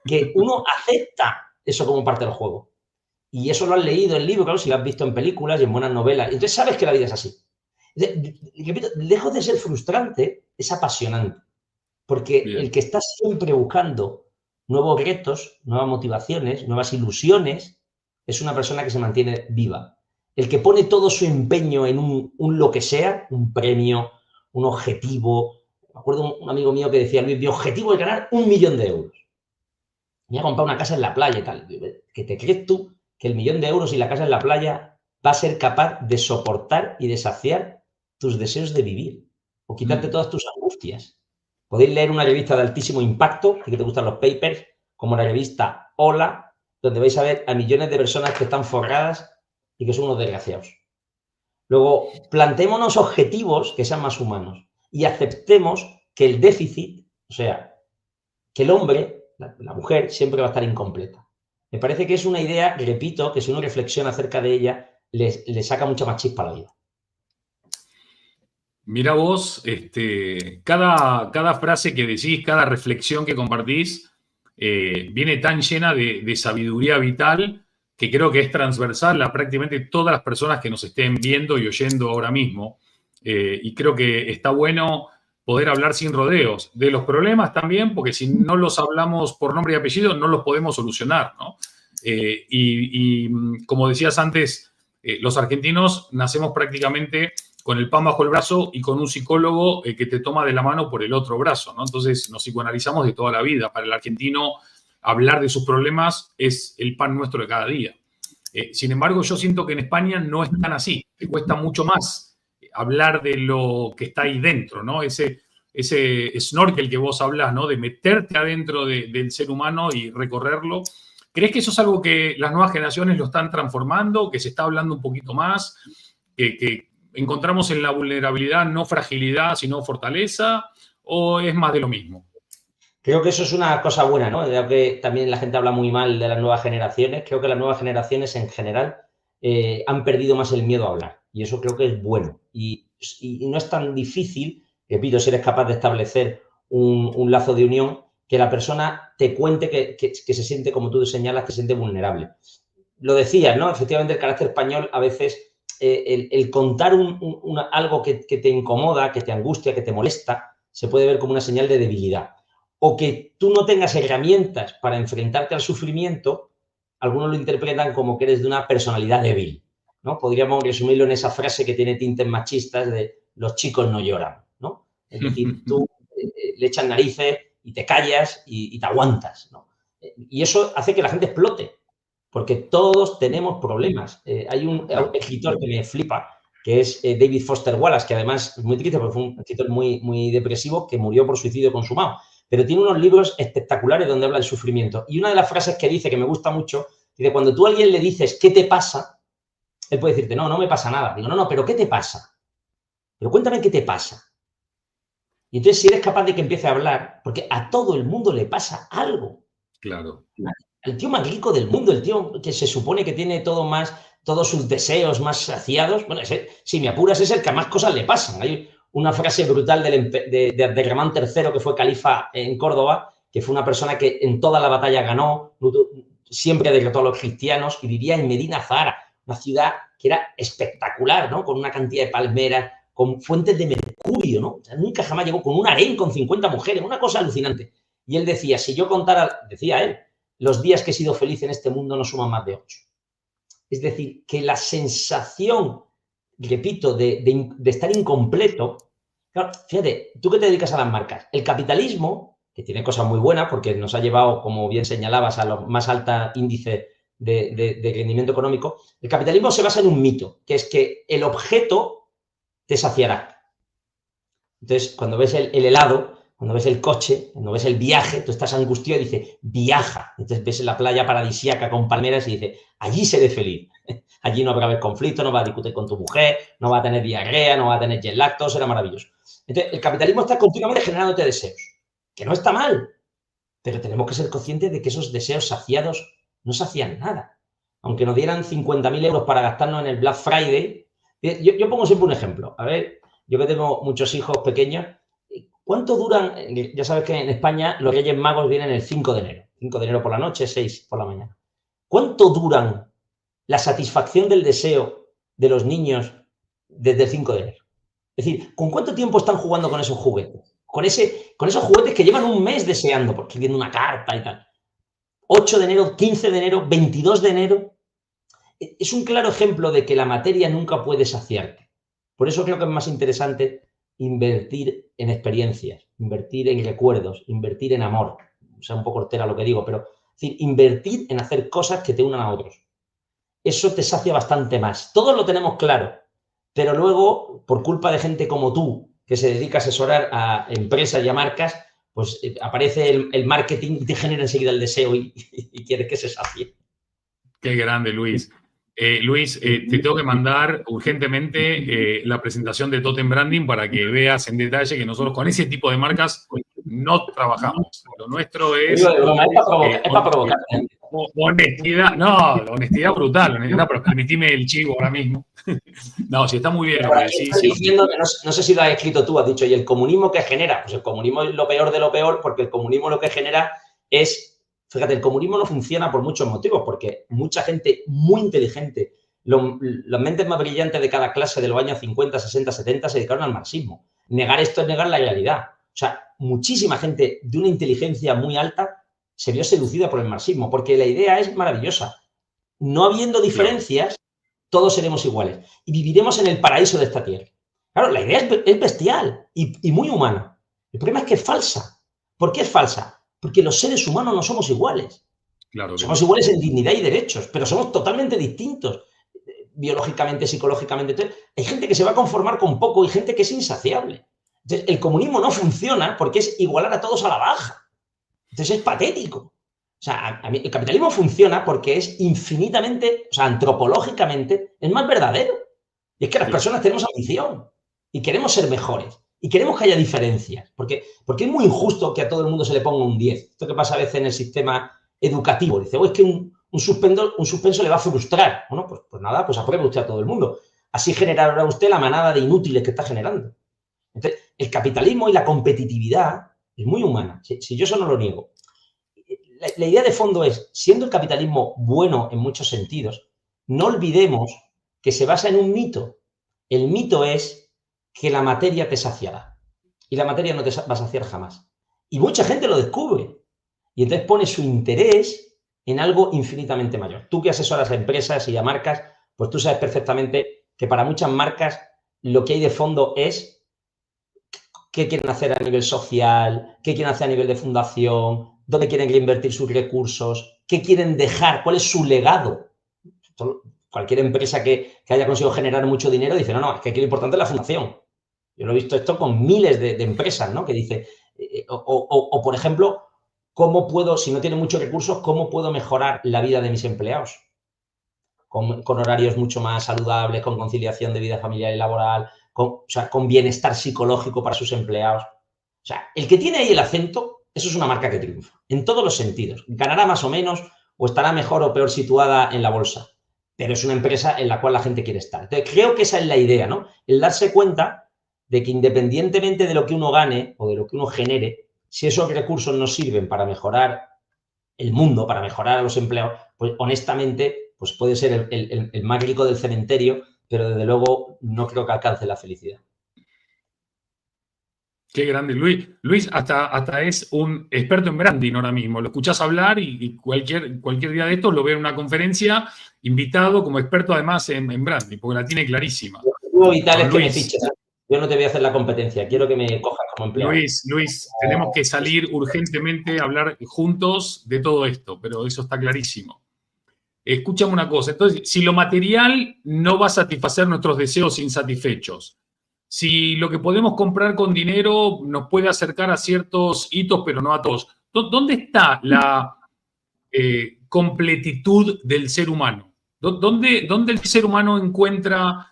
que uno acepta eso como parte del juego. Y eso lo has leído en libros, claro, si lo has visto en películas y en buenas novelas. Entonces sabes que la vida es así. Repito, lejos de ser frustrante, es apasionante. Porque Bien. el que está siempre buscando nuevos retos, nuevas motivaciones, nuevas ilusiones, es una persona que se mantiene viva. El que pone todo su empeño en un lo que sea, un premio, un objetivo. Me acuerdo un amigo mío que decía, Luis, mi objetivo es ganar 1 millón de euros. Me voy a comprar una casa en la playa y tal. ¿Qué te crees tú que el 1 millón de euros y la casa en la playa va a ser capaz de soportar y de saciar tus deseos de vivir o quitarte todas tus angustias. Podéis leer una revista de altísimo impacto, si que te gustan los papers, como la revista Hola, donde vais a ver a millones de personas que están forradas y que son unos desgraciados. Luego, planteémonos objetivos que sean más humanos y aceptemos que el déficit, o sea, que el hombre, la mujer, siempre va a estar incompleta. Me parece que es una idea, repito, que si uno reflexiona acerca de ella, le saca mucha más chispa a la vida. Mira vos, cada frase que decís, cada reflexión que compartís, viene tan llena de sabiduría vital que creo que es transversal a prácticamente todas las personas que nos estén viendo y oyendo ahora mismo. Y creo que está bueno poder hablar sin rodeos de los problemas también, porque si no los hablamos por nombre y apellido, no los podemos solucionar, ¿no? Como decías antes, los argentinos nacemos prácticamente con el pan bajo el brazo y con un psicólogo que te toma de la mano por el otro brazo, ¿no? Entonces nos psicoanalizamos de toda la vida. Para el argentino, hablar de sus problemas es el pan nuestro de cada día. Sin embargo, yo siento que en España no es tan así. Te cuesta mucho más hablar de lo que está ahí dentro, ¿no? Ese snorkel que vos hablás, ¿no? De meterte adentro del ser humano y recorrerlo. ¿Crees que eso es algo que las nuevas generaciones lo están transformando, que se está hablando un poquito más, que encontramos en la vulnerabilidad no fragilidad, sino fortaleza, o es más de lo mismo? Creo que eso es una cosa buena, ¿no? Creo que también la gente habla muy mal de las nuevas generaciones. Creo que las nuevas generaciones en general han perdido más el miedo a hablar y eso creo que es bueno. Y no es tan difícil, repito, si eres capaz de establecer un lazo de unión, que la persona te cuente que se siente, como tú señalas, que se siente vulnerable. Lo decías, ¿no? Efectivamente, el carácter español a veces... el contar algo que te incomoda, que te angustia, que te molesta, se puede ver como una señal de debilidad. O que tú no tengas herramientas para enfrentarte al sufrimiento, algunos lo interpretan como que eres de una personalidad débil, ¿no? Podríamos resumirlo en esa frase que tiene tintes machistas de los chicos no lloran, ¿no? Es decir, tú le echas narices y te callas y te aguantas, ¿no? Y eso hace que la gente explote. Porque todos tenemos problemas. Hay un escritor que me flipa, que es David Foster Wallace, que además es muy triste porque fue un escritor muy, muy depresivo que murió por suicidio consumado. Pero tiene unos libros espectaculares donde habla del sufrimiento. Y una de las frases que dice, que me gusta mucho, dice, cuando tú a alguien le dices, ¿qué te pasa? Él puede decirte, no, no me pasa nada. Digo, no, pero ¿qué te pasa? Pero cuéntame qué te pasa. Y entonces si eres capaz de que empiece a hablar, porque a todo el mundo le pasa algo. Claro. El tío más rico del mundo, el tío que se supone que tiene todos sus deseos más saciados, bueno, si me apuras es el que a más cosas le pasan. Hay una frase brutal de Abderramán III, que fue califa en Córdoba, que fue una persona que en toda la batalla ganó, siempre derrotó a los cristianos y vivía en Medina Zahara, una ciudad que era espectacular, ¿no? Con una cantidad de palmeras, con fuentes de mercurio, ¿no? O sea, nunca jamás llegó con un harén con 50 mujeres, una cosa alucinante. Y él decía, si yo contara, decía él, los días que he sido feliz en este mundo no suman más de 8. Es decir, que la sensación, repito, de estar incompleto... Claro, fíjate, tú que te dedicas a las marcas, el capitalismo, que tiene cosas muy buenas porque nos ha llevado, como bien señalabas, a los más altos índices de rendimiento económico, el capitalismo se basa en un mito, que es que el objeto te saciará. Entonces, cuando ves el helado... Cuando ves el coche, cuando ves el viaje, tú estás angustiado y dices, viaja. Entonces ves la playa paradisíaca con palmeras y dices, allí seré feliz. Allí no habrá haber conflicto, no vas a discutir con tu mujer, no vas a tener diarrea, no vas a tener jet lag, todo será maravilloso. Entonces, el capitalismo está continuamente generándote deseos, que no está mal, pero tenemos que ser conscientes de que esos deseos saciados no sacian nada. Aunque nos dieran 50.000 euros para gastarnos en el Black Friday. Yo pongo siempre un ejemplo. A ver, yo que tengo muchos hijos pequeños, ¿cuánto duran? Ya sabes que en España los Reyes Magos vienen el 5 de enero. 5 de enero por la noche, 6 por la mañana. ¿Cuánto duran la satisfacción del deseo de los niños desde el 5 de enero? Es decir, ¿con cuánto tiempo están jugando con esos juguetes? Con esos juguetes que llevan un mes deseando, porque viendo una carta y tal. 8 de enero, 15 de enero, 22 de enero. Es un claro ejemplo de que la materia nunca puede saciarte. Por eso creo que es más interesante invertir en experiencias, invertir en recuerdos, invertir en amor. O sea, un poco hortera lo que digo, pero es decir, invertir en hacer cosas que te unan a otros. Eso te sacia bastante más. Todos lo tenemos claro, pero luego, por culpa de gente como tú, que se dedica a asesorar a empresas y a marcas, pues aparece el marketing y te genera enseguida el deseo y quieres que se sacie. Qué grande, Luis. Luis, te tengo que mandar urgentemente la presentación de Totem Branding para que veas en detalle que nosotros con ese tipo de marcas no trabajamos. Lo nuestro es... Digo de broma, es para provocar. Honestidad, no, honestidad brutal. No, pero permitime el chivo ahora mismo. No, sí, está muy bien lo que decís. Estoy diciendo que no sé si lo has escrito tú, has dicho, ¿y el comunismo qué genera? Pues el comunismo es lo peor de lo peor, porque el comunismo lo que genera es, fíjate, el comunismo no funciona por muchos motivos, porque mucha gente muy inteligente, las mentes más brillantes de cada clase de los años 50, 60, 70 se dedicaron al marxismo. Negar esto es negar la realidad. O sea, muchísima gente de una inteligencia muy alta se vio seducida por el marxismo, porque la idea es maravillosa. No habiendo diferencias, todos seremos iguales y viviremos en el paraíso de esta tierra. Claro, la idea es bestial y muy humana. El problema es que es falsa. ¿Por qué es falsa? Porque los seres humanos no somos iguales. Claro que somos iguales en dignidad y derechos, pero somos totalmente distintos. Biológicamente, psicológicamente. Entonces, hay gente que se va a conformar con poco y gente que es insaciable. Entonces, el comunismo no funciona porque es igualar a todos a la baja. Entonces, es patético. O sea, el capitalismo funciona porque es infinitamente, o sea, antropológicamente, es más verdadero. Y es que las personas tenemos ambición y queremos ser mejores y queremos que haya diferencias. Porque es muy injusto que a todo el mundo se le ponga un 10. Esto que pasa a veces en el sistema educativo. Dice, es que un suspenso le va a frustrar. Bueno, pues nada, pues apruebe usted a todo el mundo. Así generará usted la manada de inútiles que está generando. Entonces, el capitalismo y la competitividad es muy humana. Si yo eso no lo niego. La idea de fondo es, siendo el capitalismo bueno en muchos sentidos, no olvidemos que se basa en un mito. El mito es que la materia te saciará. Y la materia no te va a saciar jamás. Y mucha gente lo descubre. Y entonces pone su interés en algo infinitamente mayor. Tú que asesoras a empresas y a marcas, pues tú sabes perfectamente que para muchas marcas lo que hay de fondo es qué quieren hacer a nivel social, qué quieren hacer a nivel de fundación, dónde quieren reinvertir sus recursos, qué quieren dejar, cuál es su legado. Cualquier empresa que haya conseguido generar mucho dinero dice, no, es que aquí lo importante es la fundación. Yo lo he visto esto con miles de empresas, ¿no? Que dice, por ejemplo, ¿cómo puedo, si no tiene muchos recursos, cómo puedo mejorar la vida de mis empleados? Con horarios mucho más saludables, con conciliación de vida familiar y laboral, con bienestar psicológico para sus empleados. O sea, el que tiene ahí el acento, eso es una marca que triunfa, en todos los sentidos. Ganará más o menos o estará mejor o peor situada en la bolsa, pero es una empresa en la cual la gente quiere estar. Entonces, creo que esa es la idea, ¿no? El darse cuenta de que independientemente de lo que uno gane o de lo que uno genere, si esos recursos nos sirven para mejorar el mundo, para mejorar a los empleados, pues honestamente, pues puede ser el más rico del cementerio, pero desde luego no creo que alcance la felicidad. Qué grande, Luis. Luis hasta es un experto en branding ahora mismo. Lo escuchás hablar y cualquier día de estos lo veo en una conferencia, invitado como experto además en branding, porque la tiene clarísima. Lo vital es que me fiches. Yo no te voy a hacer la competencia, quiero que me cojas como empleado. Luis, tenemos que salir urgentemente a hablar juntos de todo esto, pero eso está clarísimo. Escúchame una cosa, entonces, si lo material no va a satisfacer nuestros deseos insatisfechos, si lo que podemos comprar con dinero nos puede acercar a ciertos hitos, pero no a todos, ¿dónde está la completitud del ser humano? ¿Dónde el ser humano encuentra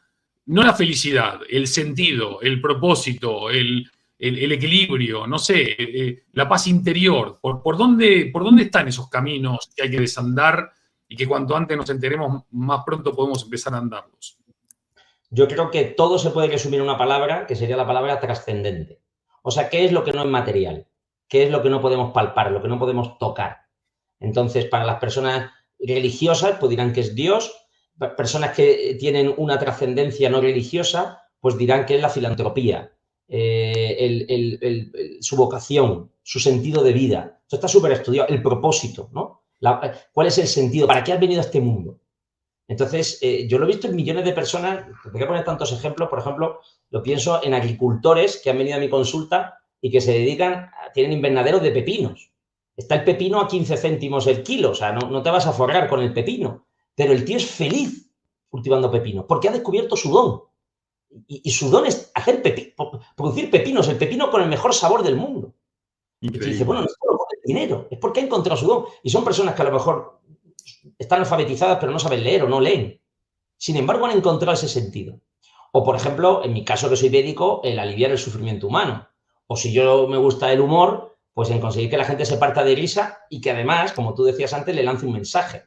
no la felicidad, el sentido, el propósito, el equilibrio, no sé, la paz interior? ¿Por dónde están esos caminos que hay que desandar y que cuanto antes nos enteremos, más pronto podemos empezar a andarlos? Yo creo que todo se puede resumir en una palabra, que sería la palabra trascendente. O sea, ¿qué es lo que no es material? ¿Qué es lo que no podemos palpar, lo que no podemos tocar? Entonces, para las personas religiosas, pues dirán que es Dios. Personas que tienen una trascendencia no religiosa, pues dirán que es la filantropía, su vocación, su sentido de vida. Esto está súper estudiado. El propósito, ¿no? ¿Cuál es el sentido? ¿Para qué has venido a este mundo? Entonces, yo lo he visto en millones de personas, te voy a poner tantos ejemplos, por ejemplo, lo pienso en agricultores que han venido a mi consulta y que se dedican, tienen invernaderos de pepinos. Está el pepino a 15 céntimos el kilo, o sea, no te vas a forrar con el pepino, pero el tío es feliz cultivando pepinos porque ha descubierto su don. Y su don es hacer producir pepinos, el pepino con el mejor sabor del mundo. Increíble. Y dice, bueno, no es por el dinero, es porque ha encontrado su don. Y son personas que a lo mejor están alfabetizadas pero no saben leer o no leen. Sin embargo, han encontrado ese sentido. O, por ejemplo, en mi caso que soy médico, el aliviar el sufrimiento humano. O si yo me gusta el humor, pues en conseguir que la gente se parta de risa y que además, como tú decías antes, le lance un mensaje.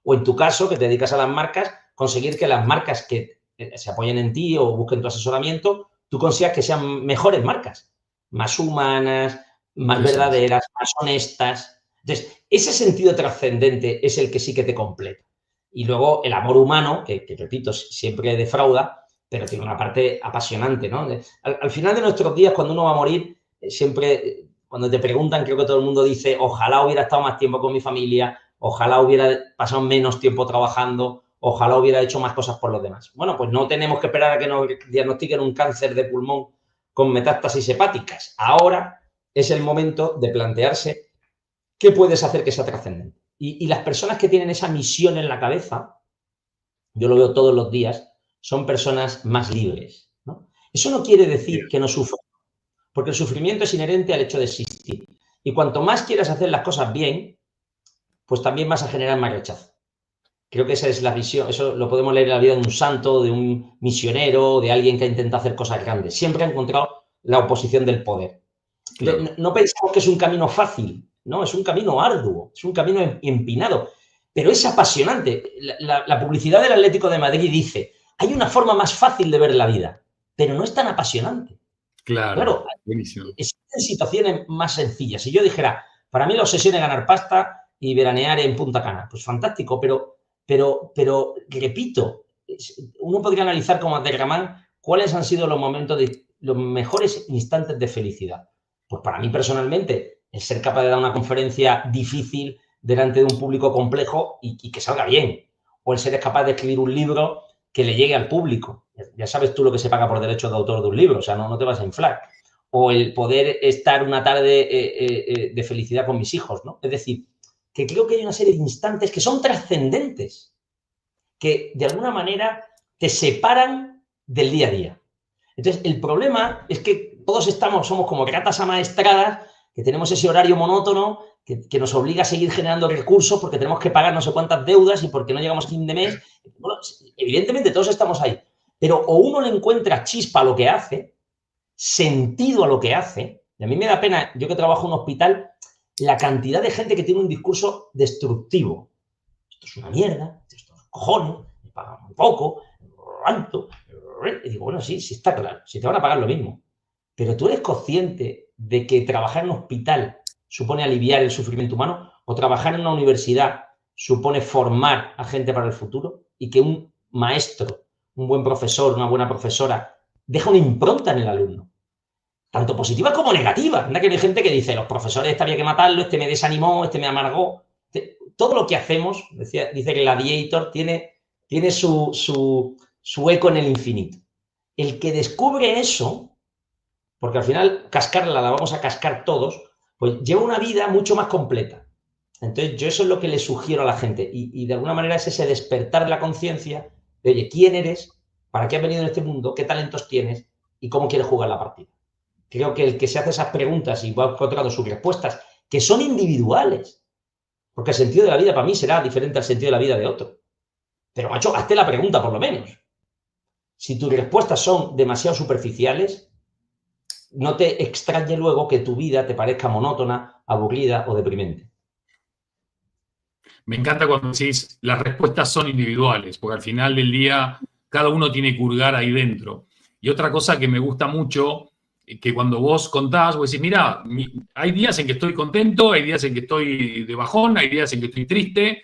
O en tu caso, que te dedicas a las marcas, conseguir que las marcas que se apoyen en ti o busquen tu asesoramiento, tú consigas que sean mejores marcas, más humanas, más verdaderas, más honestas. Entonces, ese sentido trascendente es el que sí que te completa. Y luego el amor humano, que repito, siempre defrauda, pero tiene una parte apasionante, ¿no? Al final de nuestros días, cuando uno va a morir, siempre, cuando te preguntan, creo que todo el mundo dice, ojalá hubiera estado más tiempo con mi familia, ojalá hubiera pasado menos tiempo trabajando, ojalá hubiera hecho más cosas por los demás. Bueno, pues no tenemos que esperar a que nos diagnostiquen un cáncer de pulmón con metástasis hepáticas. Ahora es el momento de plantearse qué puedes hacer que sea trascendente. Y las personas que tienen esa misión en la cabeza, yo lo veo todos los días, son personas más libres, ¿no? Eso no quiere decir que no sufran, porque el sufrimiento es inherente al hecho de existir. Y cuanto más quieras hacer las cosas bien, pues también vas a generar más rechazo. Creo que esa es la visión, eso lo podemos leer en la vida de un santo, de un misionero, de alguien que ha intentado hacer cosas grandes. Siempre ha encontrado la oposición del poder. Claro. No pensamos que es un camino fácil, no, es un camino arduo, es un camino empinado, pero es apasionante. La publicidad del Atlético de Madrid dice, hay una forma más fácil de ver la vida, pero no es tan apasionante. Claro, buenísimo. Existen situaciones más sencillas. Si yo dijera, para mí la obsesión es ganar pasta y veranear en Punta Cana, pues fantástico, pero repito, uno podría analizar como Abderramán cuáles han sido los momentos los mejores instantes de felicidad. Pues para mí personalmente, el ser capaz de dar una conferencia difícil delante de un público complejo y que salga bien. O el ser capaz de escribir un libro que le llegue al público. Ya sabes tú lo que se paga por derechos de autor de un libro, o sea, no te vas a inflar. O el poder estar una tarde de felicidad con mis hijos, ¿no? Es decir, que creo que hay una serie de instantes que son trascendentes, que de alguna manera te separan del día a día. Entonces, el problema es que todos somos como ratas amaestradas, que tenemos ese horario monótono, que nos obliga a seguir generando recursos porque tenemos que pagar no sé cuántas deudas y porque no llegamos a fin de mes. Bueno, evidentemente todos estamos ahí, pero o uno le encuentra chispa a lo que hace, sentido a lo que hace, y a mí me da pena, yo que trabajo en un hospital, la cantidad de gente que tiene un discurso destructivo. Esto es una mierda, esto es cojones, me pagan muy poco, tanto. Y digo, bueno, sí, está claro, si te van a pagar lo mismo. Pero tú eres consciente de que trabajar en un hospital supone aliviar el sufrimiento humano o trabajar en una universidad supone formar a gente para el futuro y que un maestro, un buen profesor, una buena profesora deja una impronta en el alumno. Tanto positiva como negativa. Anda que hay gente que dice, los profesores esta había que matarlo, este me desanimó, este me amargó. Todo lo que hacemos, dice que Gladiator, tiene su eco en el infinito. El que descubre eso, porque al final cascarla la vamos a cascar todos, pues lleva una vida mucho más completa. Entonces yo eso es lo que le sugiero a la gente y de alguna manera es ese despertar de la conciencia de, oye, ¿quién eres? ¿Para qué has venido en este mundo? ¿Qué talentos tienes? ¿Y cómo quieres jugar la partida? Creo que el que se hace esas preguntas y va encontrando sus respuestas, que son individuales, porque el sentido de la vida para mí será diferente al sentido de la vida de otro. Pero, macho, hazte la pregunta por lo menos. Si tus respuestas son demasiado superficiales, no te extrañe luego que tu vida te parezca monótona, aburrida o deprimente. Me encanta cuando decís, las respuestas son individuales, porque al final del día cada uno tiene que hurgar ahí dentro. Y otra cosa que me gusta mucho, que cuando vos contás, vos decís, mira, hay días en que estoy contento, hay días en que estoy de bajón, hay días en que estoy triste.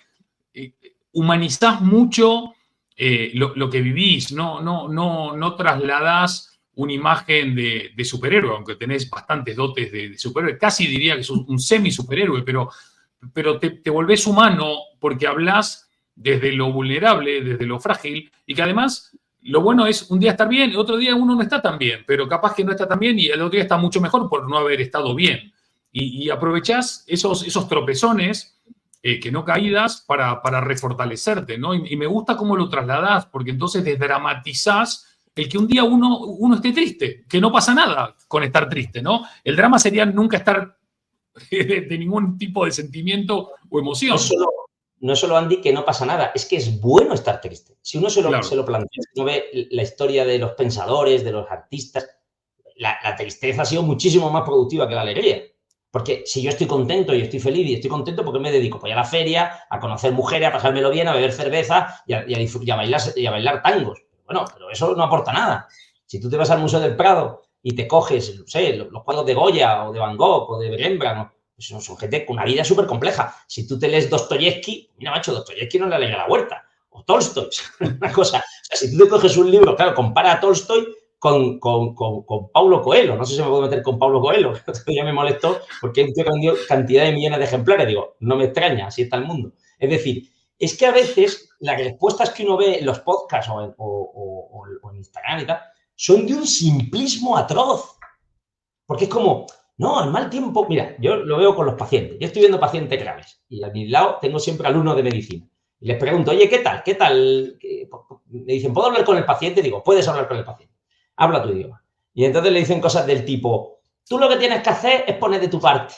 Humanizás mucho lo que vivís, no trasladás una imagen de superhéroe, aunque tenés bastantes dotes de superhéroe. Casi diría que sos un semi-superhéroe, pero te volvés humano porque hablás desde lo vulnerable, desde lo frágil, y que además lo bueno es un día estar bien, y otro día uno no está tan bien, pero capaz que no está tan bien y el otro día está mucho mejor por no haber estado bien. Y aprovechás esos tropezones, que no caídas, para refortalecerte, ¿no? Y me gusta cómo lo trasladás, porque entonces desdramatizás el que un día uno esté triste, que no pasa nada con estar triste, ¿no? El drama sería nunca estar de ningún tipo de sentimiento o emoción. No es solo, Andy, que no pasa nada, es que es bueno estar triste. Si uno se lo plantea, si uno ve la historia de los pensadores, de los artistas, la tristeza ha sido muchísimo más productiva que la alegría. Porque si yo estoy contento y estoy feliz y estoy contento, ¿por qué me dedico? Pues a la feria, a conocer mujeres, a pasármelo bien, a beber cerveza y a bailar tangos. Bueno, pero eso no aporta nada. Si tú te vas al Museo del Prado y te coges, no sé, los cuadros de Goya o de Van Gogh o de Rembrandt, pues son gente con una vida súper compleja. Si tú te lees Dostoyevsky, mira, macho, Dostoyevsky no le alegra la huerta. O Tolstoy, una cosa. O sea, si tú te coges un libro, claro, compara a Tolstoy con Paulo Coelho. No sé si me puedo meter con Paulo Coelho, que ya me molestó porque un tío que vendió cantidad de millones de ejemplares. Digo, no me extraña, así está el mundo. Es decir, es que a veces las respuestas que uno ve en los podcasts o en Instagram y tal son de un simplismo atroz. Porque es como, no, al mal tiempo, mira, yo lo veo con los pacientes. Yo estoy viendo pacientes graves y a mi lado tengo siempre alumnos de medicina. Y les pregunto, oye, ¿qué tal? ¿Qué tal? Me dicen, ¿puedo hablar con el paciente? Digo, puedes hablar con el paciente. Habla tu idioma. Y entonces le dicen cosas del tipo, tú lo que tienes que hacer es poner de tu parte.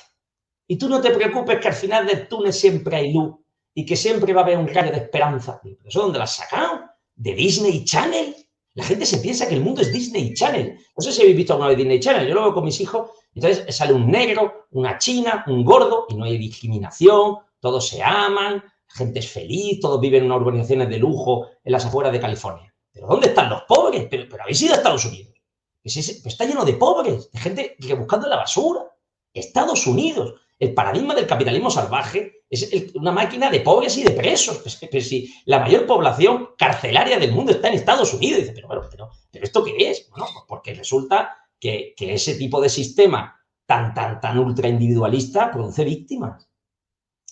Y tú no te preocupes que al final del túnel siempre hay luz y que siempre va a haber un rayo de esperanza. Digo, ¿eso dónde lo has sacado? ¿De Disney Channel? La gente se piensa que el mundo es Disney Channel. No sé si habéis visto alguna vez Disney Channel. Yo lo veo con mis hijos. Entonces sale un negro, una china, un gordo y no hay discriminación. Todos se aman, la gente es feliz, todos viven en unas urbanizaciones de lujo en las afueras de California. ¿Pero dónde están los pobres? Pero habéis ido a Estados Unidos. Está lleno de pobres, de gente buscando en la basura. Estados Unidos, el paradigma del capitalismo salvaje es una máquina de pobres y de presos. Pero si la mayor población carcelaria del mundo está en Estados Unidos. Dice, pero ¿esto qué es? Bueno, porque resulta que ese tipo de sistema tan ultra individualista produce víctimas.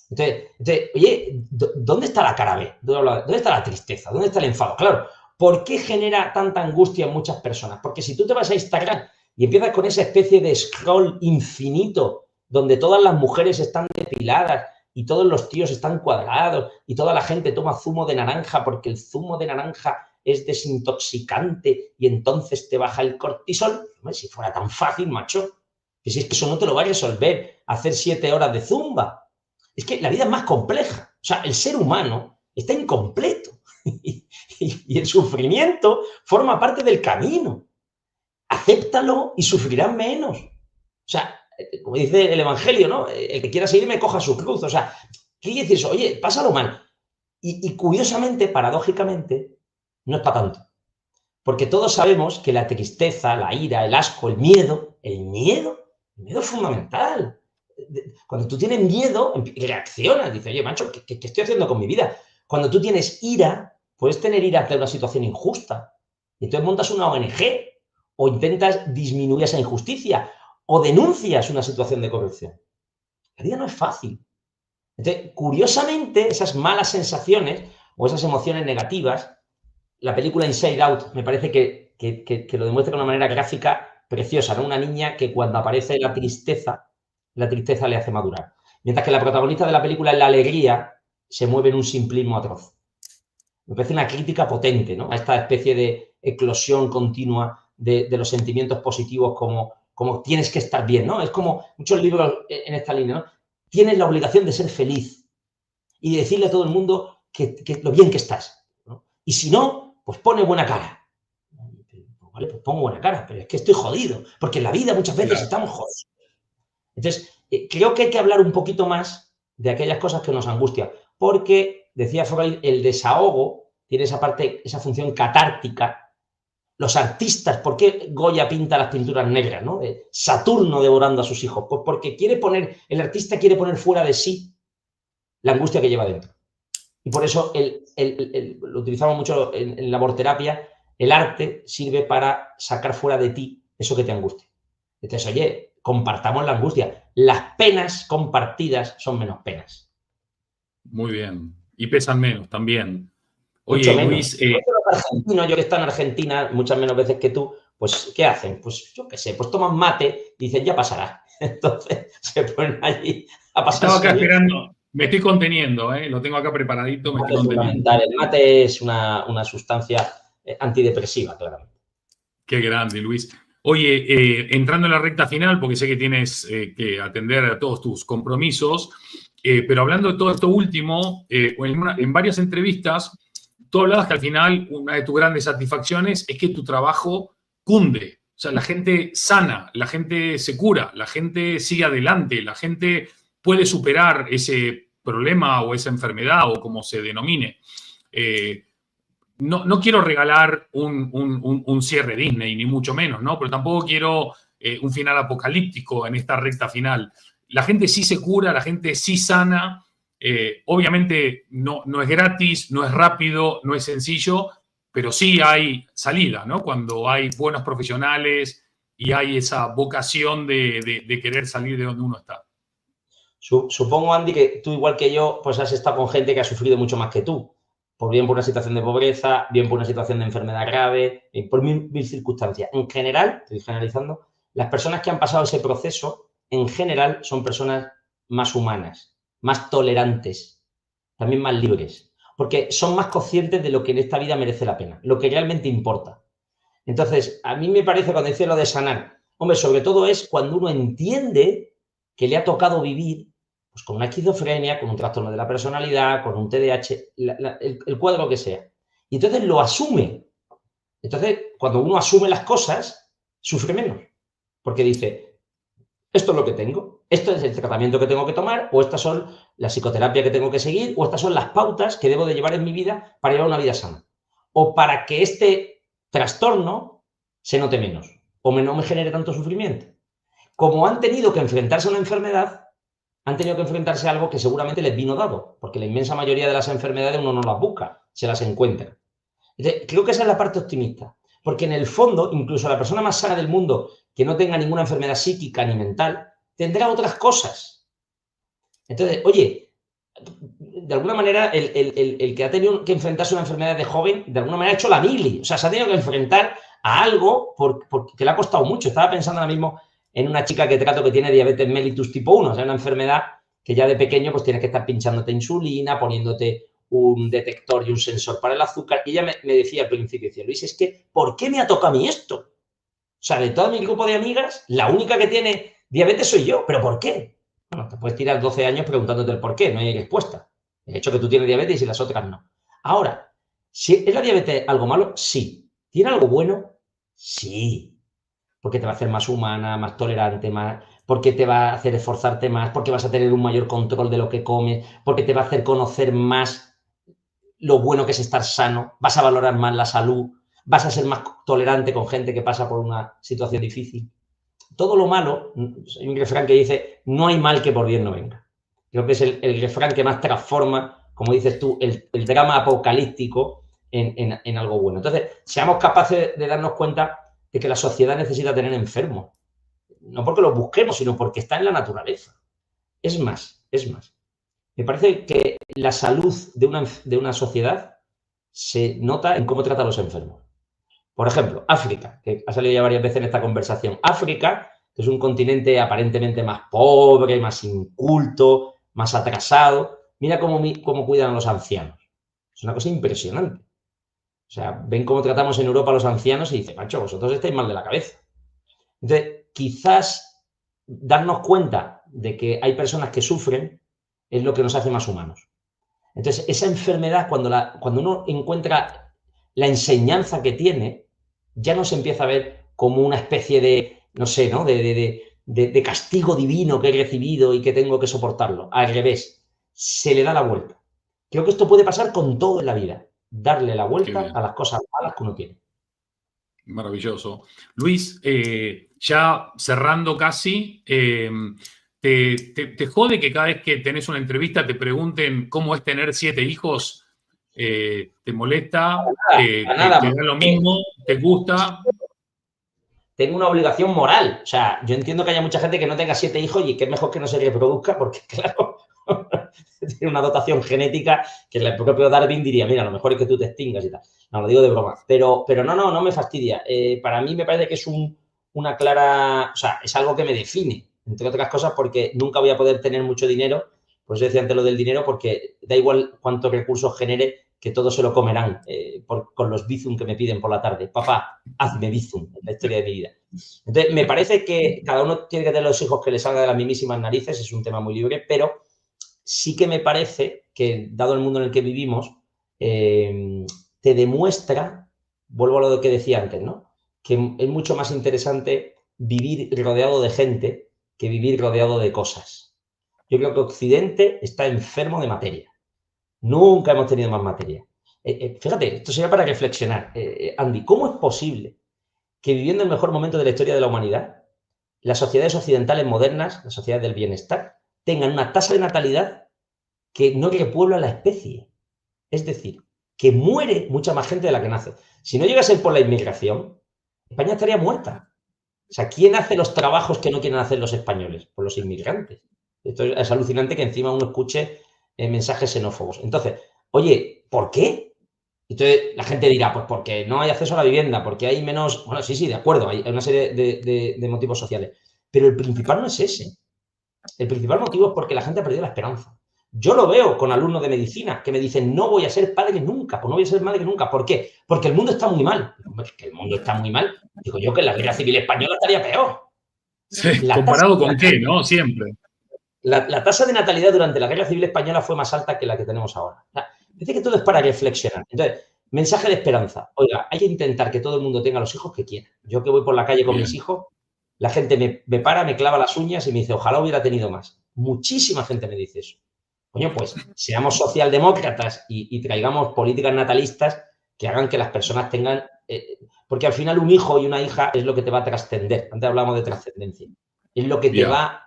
Entonces, oye, ¿dónde está la cara B? ¿Dónde está la tristeza? ¿Dónde está el enfado? Claro, ¿por qué genera tanta angustia en muchas personas? Porque si tú te vas a Instagram y empiezas con esa especie de scroll infinito donde todas las mujeres están depiladas y todos los tíos están cuadrados y toda la gente toma zumo de naranja porque el zumo de naranja es desintoxicante y entonces te baja el cortisol. Hombre, si fuera tan fácil, macho, que si es que eso no te lo va a resolver hacer 7 horas de zumba. Es que la vida es más compleja. O sea, el ser humano está incompleto y el sufrimiento forma parte del camino. Acéptalo y sufrirás menos. O sea, como dice el Evangelio, ¿no? El que quiera seguirme coja su cruz. O sea, ¿qué quiere decir eso? Oye, pásalo mal. Y curiosamente, paradójicamente, no es para tanto. Porque todos sabemos que la tristeza, la ira, el asco, el miedo es fundamental. Cuando tú tienes miedo, reaccionas. Dices, oye, macho, ¿qué estoy haciendo con mi vida? Cuando tú tienes ira, puedes tener ira ante una situación injusta. Y entonces montas una ONG o intentas disminuir esa injusticia o denuncias una situación de corrupción. La vida no es fácil. Entonces, curiosamente, esas malas sensaciones o esas emociones negativas, la película Inside Out me parece que lo demuestra de una manera gráfica preciosa, ¿no? Una niña que cuando aparece la tristeza le hace madurar. Mientras que la protagonista de la película en la alegría se mueve en un simplismo atroz. Me parece una crítica potente, ¿no? A esta especie de eclosión continua de los sentimientos positivos como tienes que estar bien, ¿no? Es como muchos libros en esta línea, ¿no? Tienes la obligación de ser feliz y de decirle a todo el mundo que lo bien que estás, ¿no? Y si no, pues pone buena cara. Vale, pues pongo buena cara, pero es que estoy jodido, porque en la vida muchas veces estamos jodidos. Entonces, creo que hay que hablar un poquito más de aquellas cosas que nos angustian, porque, decía Freud, el desahogo tiene esa parte, esa función catártica. Los artistas, ¿por qué Goya pinta las pinturas negras, ¿no? De Saturno devorando a sus hijos? Pues porque el artista quiere poner fuera de sí la angustia que lleva dentro. Y por eso lo utilizamos mucho en laborterapia. El arte sirve para sacar fuera de ti eso que te angustia. Entonces, oye, compartamos la angustia. Las penas compartidas son menos penas. Muy bien. Y pesan menos también. Oye, Oye, Luis... Los argentinos, yo que he estado en Argentina muchas menos veces que tú, pues, ¿qué hacen? Pues, yo qué sé, pues toman mate y dicen, ya pasará. Entonces, se ponen allí a pasar. Estaba acá esperando. Me estoy conteniendo, lo tengo acá preparadito. Me estoy conteniendo. El mate es una sustancia antidepresiva, claramente. Qué grande, Luis. Oye, entrando en la recta final, porque sé que tienes que atender a todos tus compromisos, pero hablando de todo esto último, en varias entrevistas, tú hablabas que al final una de tus grandes satisfacciones es que tu trabajo cunde. O sea, la gente sana, la gente se cura, la gente sigue adelante, la gente puede superar ese problema o esa enfermedad o como se denomine. No quiero regalar un cierre Disney, ni mucho menos, ¿no? Pero tampoco quiero un final apocalíptico en esta recta final. La gente sí se cura, la gente sí sana. Obviamente no es gratis, no es rápido, no es sencillo, pero sí hay salida, ¿no? Cuando hay buenos profesionales y hay esa vocación de querer salir de donde uno está. Supongo, Andy, que tú, igual que yo, pues has estado con gente que ha sufrido mucho más que tú. Bien por una situación de pobreza, bien por una situación de enfermedad grave, por mil circunstancias. En general, estoy generalizando, las personas que han pasado ese proceso, en general, son personas más humanas, más tolerantes, también más libres, porque son más conscientes de lo que en esta vida merece la pena, lo que realmente importa. Entonces, a mí me parece, cuando dice lo de sanar, hombre, sobre todo es cuando uno entiende que le ha tocado vivir pues con una esquizofrenia, con un trastorno de la personalidad, con un TDAH, el cuadro que sea. Y entonces lo asume. Entonces, cuando uno asume las cosas, sufre menos. Porque dice, esto es lo que tengo, esto es el tratamiento que tengo que tomar, o estas son la psicoterapia que tengo que seguir, o estas son las pautas que debo de llevar en mi vida para llevar una vida sana. O para que este trastorno se note menos, o no me genere tanto sufrimiento. Como han tenido que enfrentarse a una enfermedad, han tenido que enfrentarse a algo que seguramente les vino dado, porque la inmensa mayoría de las enfermedades uno no las busca, se las encuentra. Entonces, creo que esa es la parte optimista, porque en el fondo, incluso la persona más sana del mundo, que no tenga ninguna enfermedad psíquica ni mental, tendrá otras cosas. Entonces, oye, de alguna manera, el que ha tenido que enfrentarse a una enfermedad de joven, de alguna manera ha hecho la mili, o sea, se ha tenido que enfrentar a algo porque le ha costado mucho. Estaba pensando ahora mismo en una chica que trato que tiene diabetes mellitus tipo 1, o sea, una enfermedad que ya de pequeño pues tienes que estar pinchándote insulina, poniéndote un detector y un sensor para el azúcar. Y ella me decía al principio, decía, Luis, es que, ¿por qué me ha tocado a mí esto? O sea, de todo mi grupo de amigas, la única que tiene diabetes soy yo. ¿Pero por qué? Bueno, te puedes tirar 12 años preguntándote el por qué, no hay respuesta. El hecho que tú tienes diabetes y las otras no. Ahora, ¿es la diabetes algo malo? Sí. ¿Tiene algo bueno? Sí. Porque te va a hacer más humana, más tolerante, porque te va a hacer esforzarte más, porque vas a tener un mayor control de lo que comes, porque te va a hacer conocer más lo bueno que es estar sano, vas a valorar más la salud, vas a ser más tolerante con gente que pasa por una situación difícil. Todo lo malo, hay un refrán que dice, no hay mal que por bien no venga. Creo que es el refrán que más transforma, como dices tú, el drama apocalíptico en algo bueno. Entonces, seamos capaces de darnos cuenta de que la sociedad necesita tener enfermos. No porque los busquemos, sino porque está en la naturaleza. Es más. Me parece que la salud de una sociedad se nota en cómo trata a los enfermos. Por ejemplo, África, que ha salido ya varias veces en esta conversación. África, que es un continente aparentemente más pobre, más inculto, más atrasado. Mira cómo cuidan a los ancianos. Es una cosa impresionante. O sea, ven cómo tratamos en Europa a los ancianos y dicen, macho, vosotros estáis mal de la cabeza. Entonces, quizás darnos cuenta de que hay personas que sufren es lo que nos hace más humanos. Entonces, esa enfermedad, cuando uno encuentra la enseñanza que tiene, ya no se empieza a ver como una especie de, no sé, ¿no? de castigo divino que he recibido y que tengo que soportarlo. Al revés, se le da la vuelta. Creo que esto puede pasar con todo en la vida. Darle la vuelta a las cosas malas que uno tiene. Maravilloso. Luis, ya cerrando casi, ¿te jode que cada vez que tenés una entrevista te pregunten cómo es tener 7 hijos? ¿Te molesta? ¿Te da lo mismo? ¿Te gusta? Tengo una obligación moral. O sea, yo entiendo que haya mucha gente que no tenga 7 hijos y que es mejor que no se reproduzca porque, claro, tiene una dotación genética que el propio Darwin diría, mira, lo mejor es que tú te extingas y tal. No, lo digo de broma. Pero no me fastidia. Para mí me parece que es una clara... O sea, es algo que me define, entre otras cosas, porque nunca voy a poder tener mucho dinero. Por eso decía antes lo del dinero, porque da igual cuántos recursos genere, que todos se lo comerán con los bizum que me piden por la tarde. Papá, hazme bizum, es la historia de mi vida. Entonces, me parece que cada uno tiene que tener los hijos que le salga de las mismísimas narices, es un tema muy libre, pero sí que me parece que, dado el mundo en el que vivimos, te demuestra, vuelvo a lo que decía antes, ¿no? Que es mucho más interesante vivir rodeado de gente que vivir rodeado de cosas. Yo creo que Occidente está enfermo de materia. Nunca hemos tenido más materia. Fíjate, esto sería para reflexionar. Andy, ¿cómo es posible que viviendo el mejor momento de la historia de la humanidad, las sociedades occidentales modernas, las sociedades del bienestar, tengan una tasa de natalidad que no repuebla la especie? Es decir, que muere mucha más gente de la que nace. Si no llega a ser por la inmigración, España estaría muerta. O sea, ¿quién hace los trabajos que no quieren hacer los españoles? Pues los inmigrantes. Esto es alucinante que encima uno escuche mensajes xenófobos. Entonces, oye, ¿por qué? Entonces la gente dirá, pues porque no hay acceso a la vivienda, porque hay menos... Bueno, sí, de acuerdo, hay una serie de motivos sociales. Pero el principal no es ese. El principal motivo es porque la gente ha perdido la esperanza. Yo lo veo con alumnos de medicina que me dicen, no voy a ser padre nunca, pues no voy a ser madre nunca. ¿Por qué? Porque el mundo está muy mal. ¿Que el mundo está muy mal? Digo yo que en la guerra civil española estaría peor. Sí, ¿comparado con qué, no? Siempre. La tasa de natalidad durante la guerra civil española fue más alta que la que tenemos ahora. Parece que todo es para reflexionar. Entonces, mensaje de esperanza. Oiga, hay que intentar que todo el mundo tenga los hijos que quiera. Yo que voy por la calle con mis hijos, la gente me para, me clava las uñas y me dice, ojalá hubiera tenido más. Muchísima gente me dice eso. Coño, pues seamos socialdemócratas y traigamos políticas natalistas que hagan que las personas tengan... porque al final un hijo y una hija es lo que te va a trascender. Antes hablábamos de trascendencia. Es lo que te va...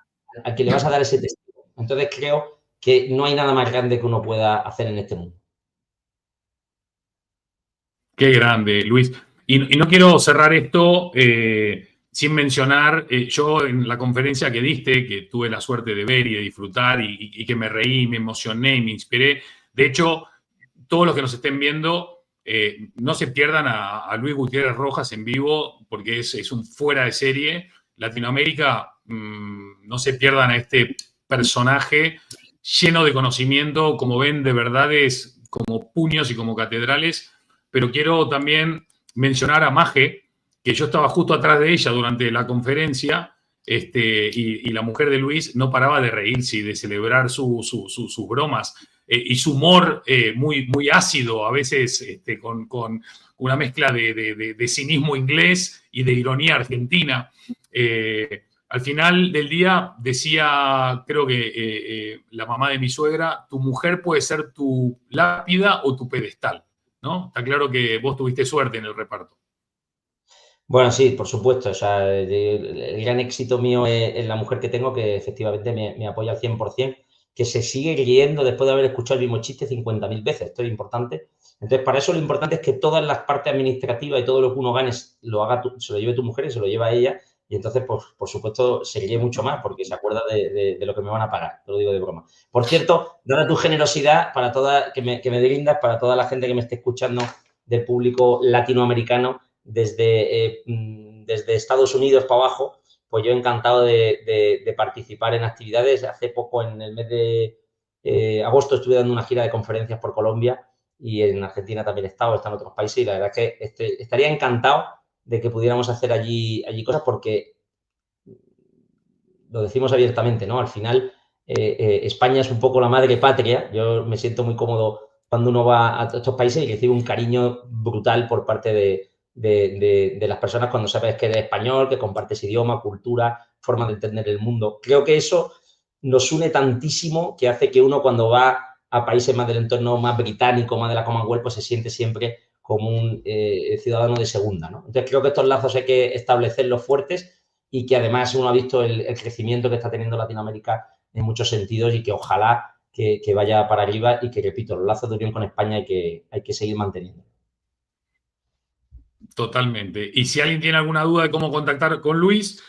al que le vas a dar ese testigo. Entonces creo que no hay nada más grande que uno pueda hacer en este mundo. Qué grande, Luis. Y no quiero cerrar esto sin mencionar, yo en la conferencia que diste, que tuve la suerte de ver y de disfrutar y que me reí, me emocioné y me inspiré. De hecho, todos los que nos estén viendo, no se pierdan a Luis Gutiérrez Rojas en vivo porque es un fuera de serie. Latinoamérica, no se pierdan a este personaje lleno de conocimiento, como ven, de verdades como puños y como catedrales. Pero quiero también mencionar a Maje, que yo estaba justo atrás de ella durante la conferencia, y la mujer de Luis no paraba de reírse y de celebrar sus bromas, y su humor muy, muy ácido, a veces con una mezcla de cinismo inglés y de ironía argentina. Al final del día decía, creo que la mamá de mi suegra, tu mujer puede ser tu lápida o tu pedestal, ¿no? Está claro que vos tuviste suerte en el reparto. Bueno, sí, por supuesto. O sea, el gran éxito mío es la mujer que tengo, que efectivamente me apoya al 100%, que se sigue riendo después de haber escuchado el mismo chiste 50.000 veces. Esto es importante. Entonces, para eso lo importante es que todas las partes administrativas y todo lo que uno gane lo haga se lo lleve tu mujer y se lo lleva a ella. Y entonces, pues, por supuesto, se ríe mucho más porque se acuerda de lo que me van a pagar. Te lo digo de broma. Por cierto, dada tu generosidad para toda, que me brindas para toda la gente que me esté escuchando del público latinoamericano, desde Estados Unidos para abajo, pues yo encantado de participar en actividades. Hace poco, en el mes de agosto, estuve dando una gira de conferencias por Colombia y en Argentina también he estado en otros países y la verdad es que estaría encantado de que pudiéramos hacer allí cosas porque lo decimos abiertamente, ¿no? Al final, España es un poco la madre patria. Yo me siento muy cómodo cuando uno va a estos países y recibe un cariño brutal por parte de las personas cuando sabes que eres español, que compartes idioma, cultura, forma de entender el mundo. Creo que eso nos une tantísimo que hace que uno cuando va a países más del entorno más británico, más de la Commonwealth, pues se siente siempre como un ciudadano de segunda, ¿no? Entonces creo que estos lazos hay que establecerlos fuertes y que además uno ha visto el crecimiento que está teniendo Latinoamérica en muchos sentidos y que ojalá que vaya para arriba y que, repito, los lazos de unión con España hay que seguir manteniendo. Totalmente. Y si alguien tiene alguna duda de cómo contactar con Luis,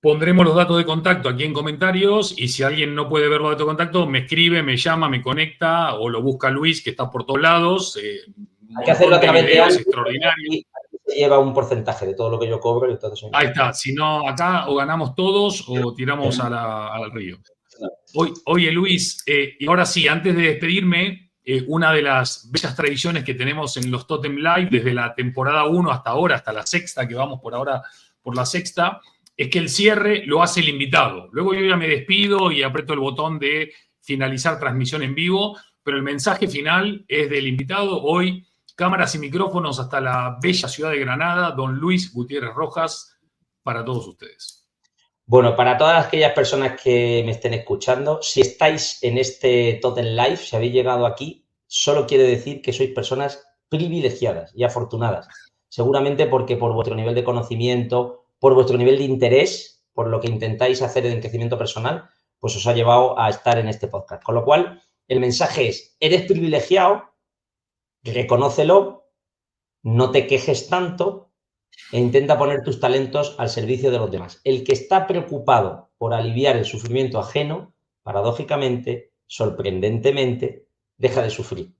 pondremos los datos de contacto aquí en comentarios y si alguien no puede ver los datos de contacto, me escribe, me llama, me conecta o lo busca Luis, que está por todos lados. Hay que hacerlo a través de algo extraordinario. Y se lleva un porcentaje de todo lo que yo cobro. Y entonces... Ahí está. Si no, acá o ganamos todos o tiramos al río. Oye, Luis, y ahora sí, antes de despedirme, una de las bellas tradiciones que tenemos en los Totem Live, desde la temporada 1 hasta ahora, hasta la sexta, que vamos por ahora por la sexta, es que el cierre lo hace el invitado. Luego yo ya me despido y aprieto el botón de finalizar transmisión en vivo, pero el mensaje final es del invitado. Hoy, cámaras y micrófonos hasta la bella ciudad de Granada, don Luis Gutiérrez Rojas, para todos ustedes. Bueno, para todas aquellas personas que me estén escuchando, si estáis en este Totem Live, si habéis llegado aquí, solo quiere decir que sois personas privilegiadas y afortunadas. Seguramente porque por vuestro nivel de conocimiento, por vuestro nivel de interés, por lo que intentáis hacer en crecimiento personal, pues os ha llevado a estar en este podcast. Con lo cual, el mensaje es, eres privilegiado, reconócelo, no te quejes tanto, e intenta poner tus talentos al servicio de los demás. El que está preocupado por aliviar el sufrimiento ajeno, paradójicamente, sorprendentemente, deja de sufrir.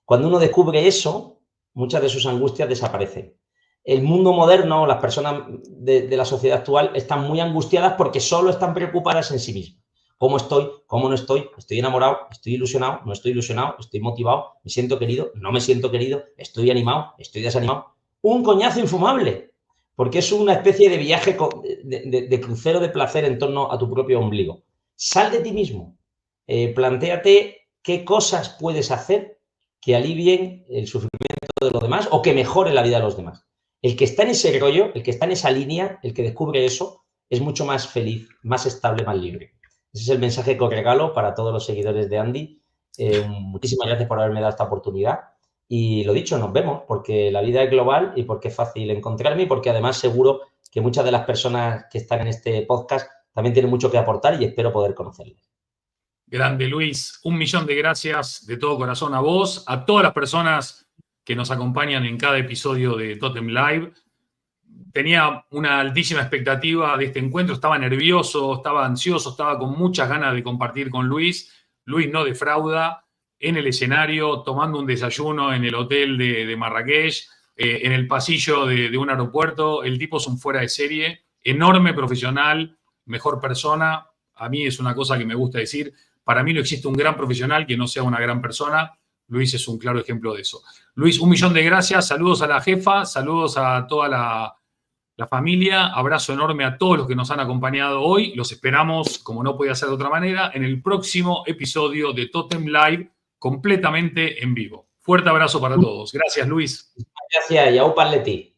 Cuando uno descubre eso, muchas de sus angustias desaparecen. El mundo moderno, las personas de la sociedad actual, están muy angustiadas porque solo están preocupadas en sí mismas. ¿Cómo estoy? ¿Cómo no estoy? ¿Estoy enamorado? ¿Estoy ilusionado? ¿No estoy ilusionado? ¿Estoy motivado? ¿Me siento querido? ¿No me siento querido? ¿Estoy animado? ¿Estoy desanimado? Un coñazo infumable, porque es una especie de viaje, de crucero de placer en torno a tu propio ombligo. Sal de ti mismo, plantéate qué cosas puedes hacer que alivien el sufrimiento de los demás o que mejoren la vida de los demás. El que está en ese rollo, el que está en esa línea, el que descubre eso, es mucho más feliz, más estable, más libre. Ese es el mensaje que os regalo para todos los seguidores de Andy. Muchísimas gracias por haberme dado esta oportunidad. Y lo dicho, nos vemos, porque la vida es global y porque es fácil encontrarme y porque además seguro que muchas de las personas que están en este podcast también tienen mucho que aportar y espero poder conocerles. Grande, Luis. 1.000.000 de gracias de todo corazón a vos, a todas las personas que nos acompañan en cada episodio de Totem Live. Tenía una altísima expectativa de este encuentro, estaba nervioso, estaba ansioso, estaba con muchas ganas de compartir con Luis. Luis no defrauda. En el escenario, tomando un desayuno en el hotel de Marrakech, en el pasillo de un aeropuerto. El tipo es un fuera de serie, enorme profesional, mejor persona. A mí es una cosa que me gusta decir. Para mí no existe un gran profesional que no sea una gran persona. Luis es un claro ejemplo de eso. Luis, 1.000.000 de gracias. Saludos a la jefa, saludos a toda la familia. Abrazo enorme a todos los que nos han acompañado hoy. Los esperamos, como no podía ser de otra manera, en el próximo episodio de Totem Live, completamente en vivo. Fuerte abrazo para todos. Gracias, Luis. Gracias y au parleti.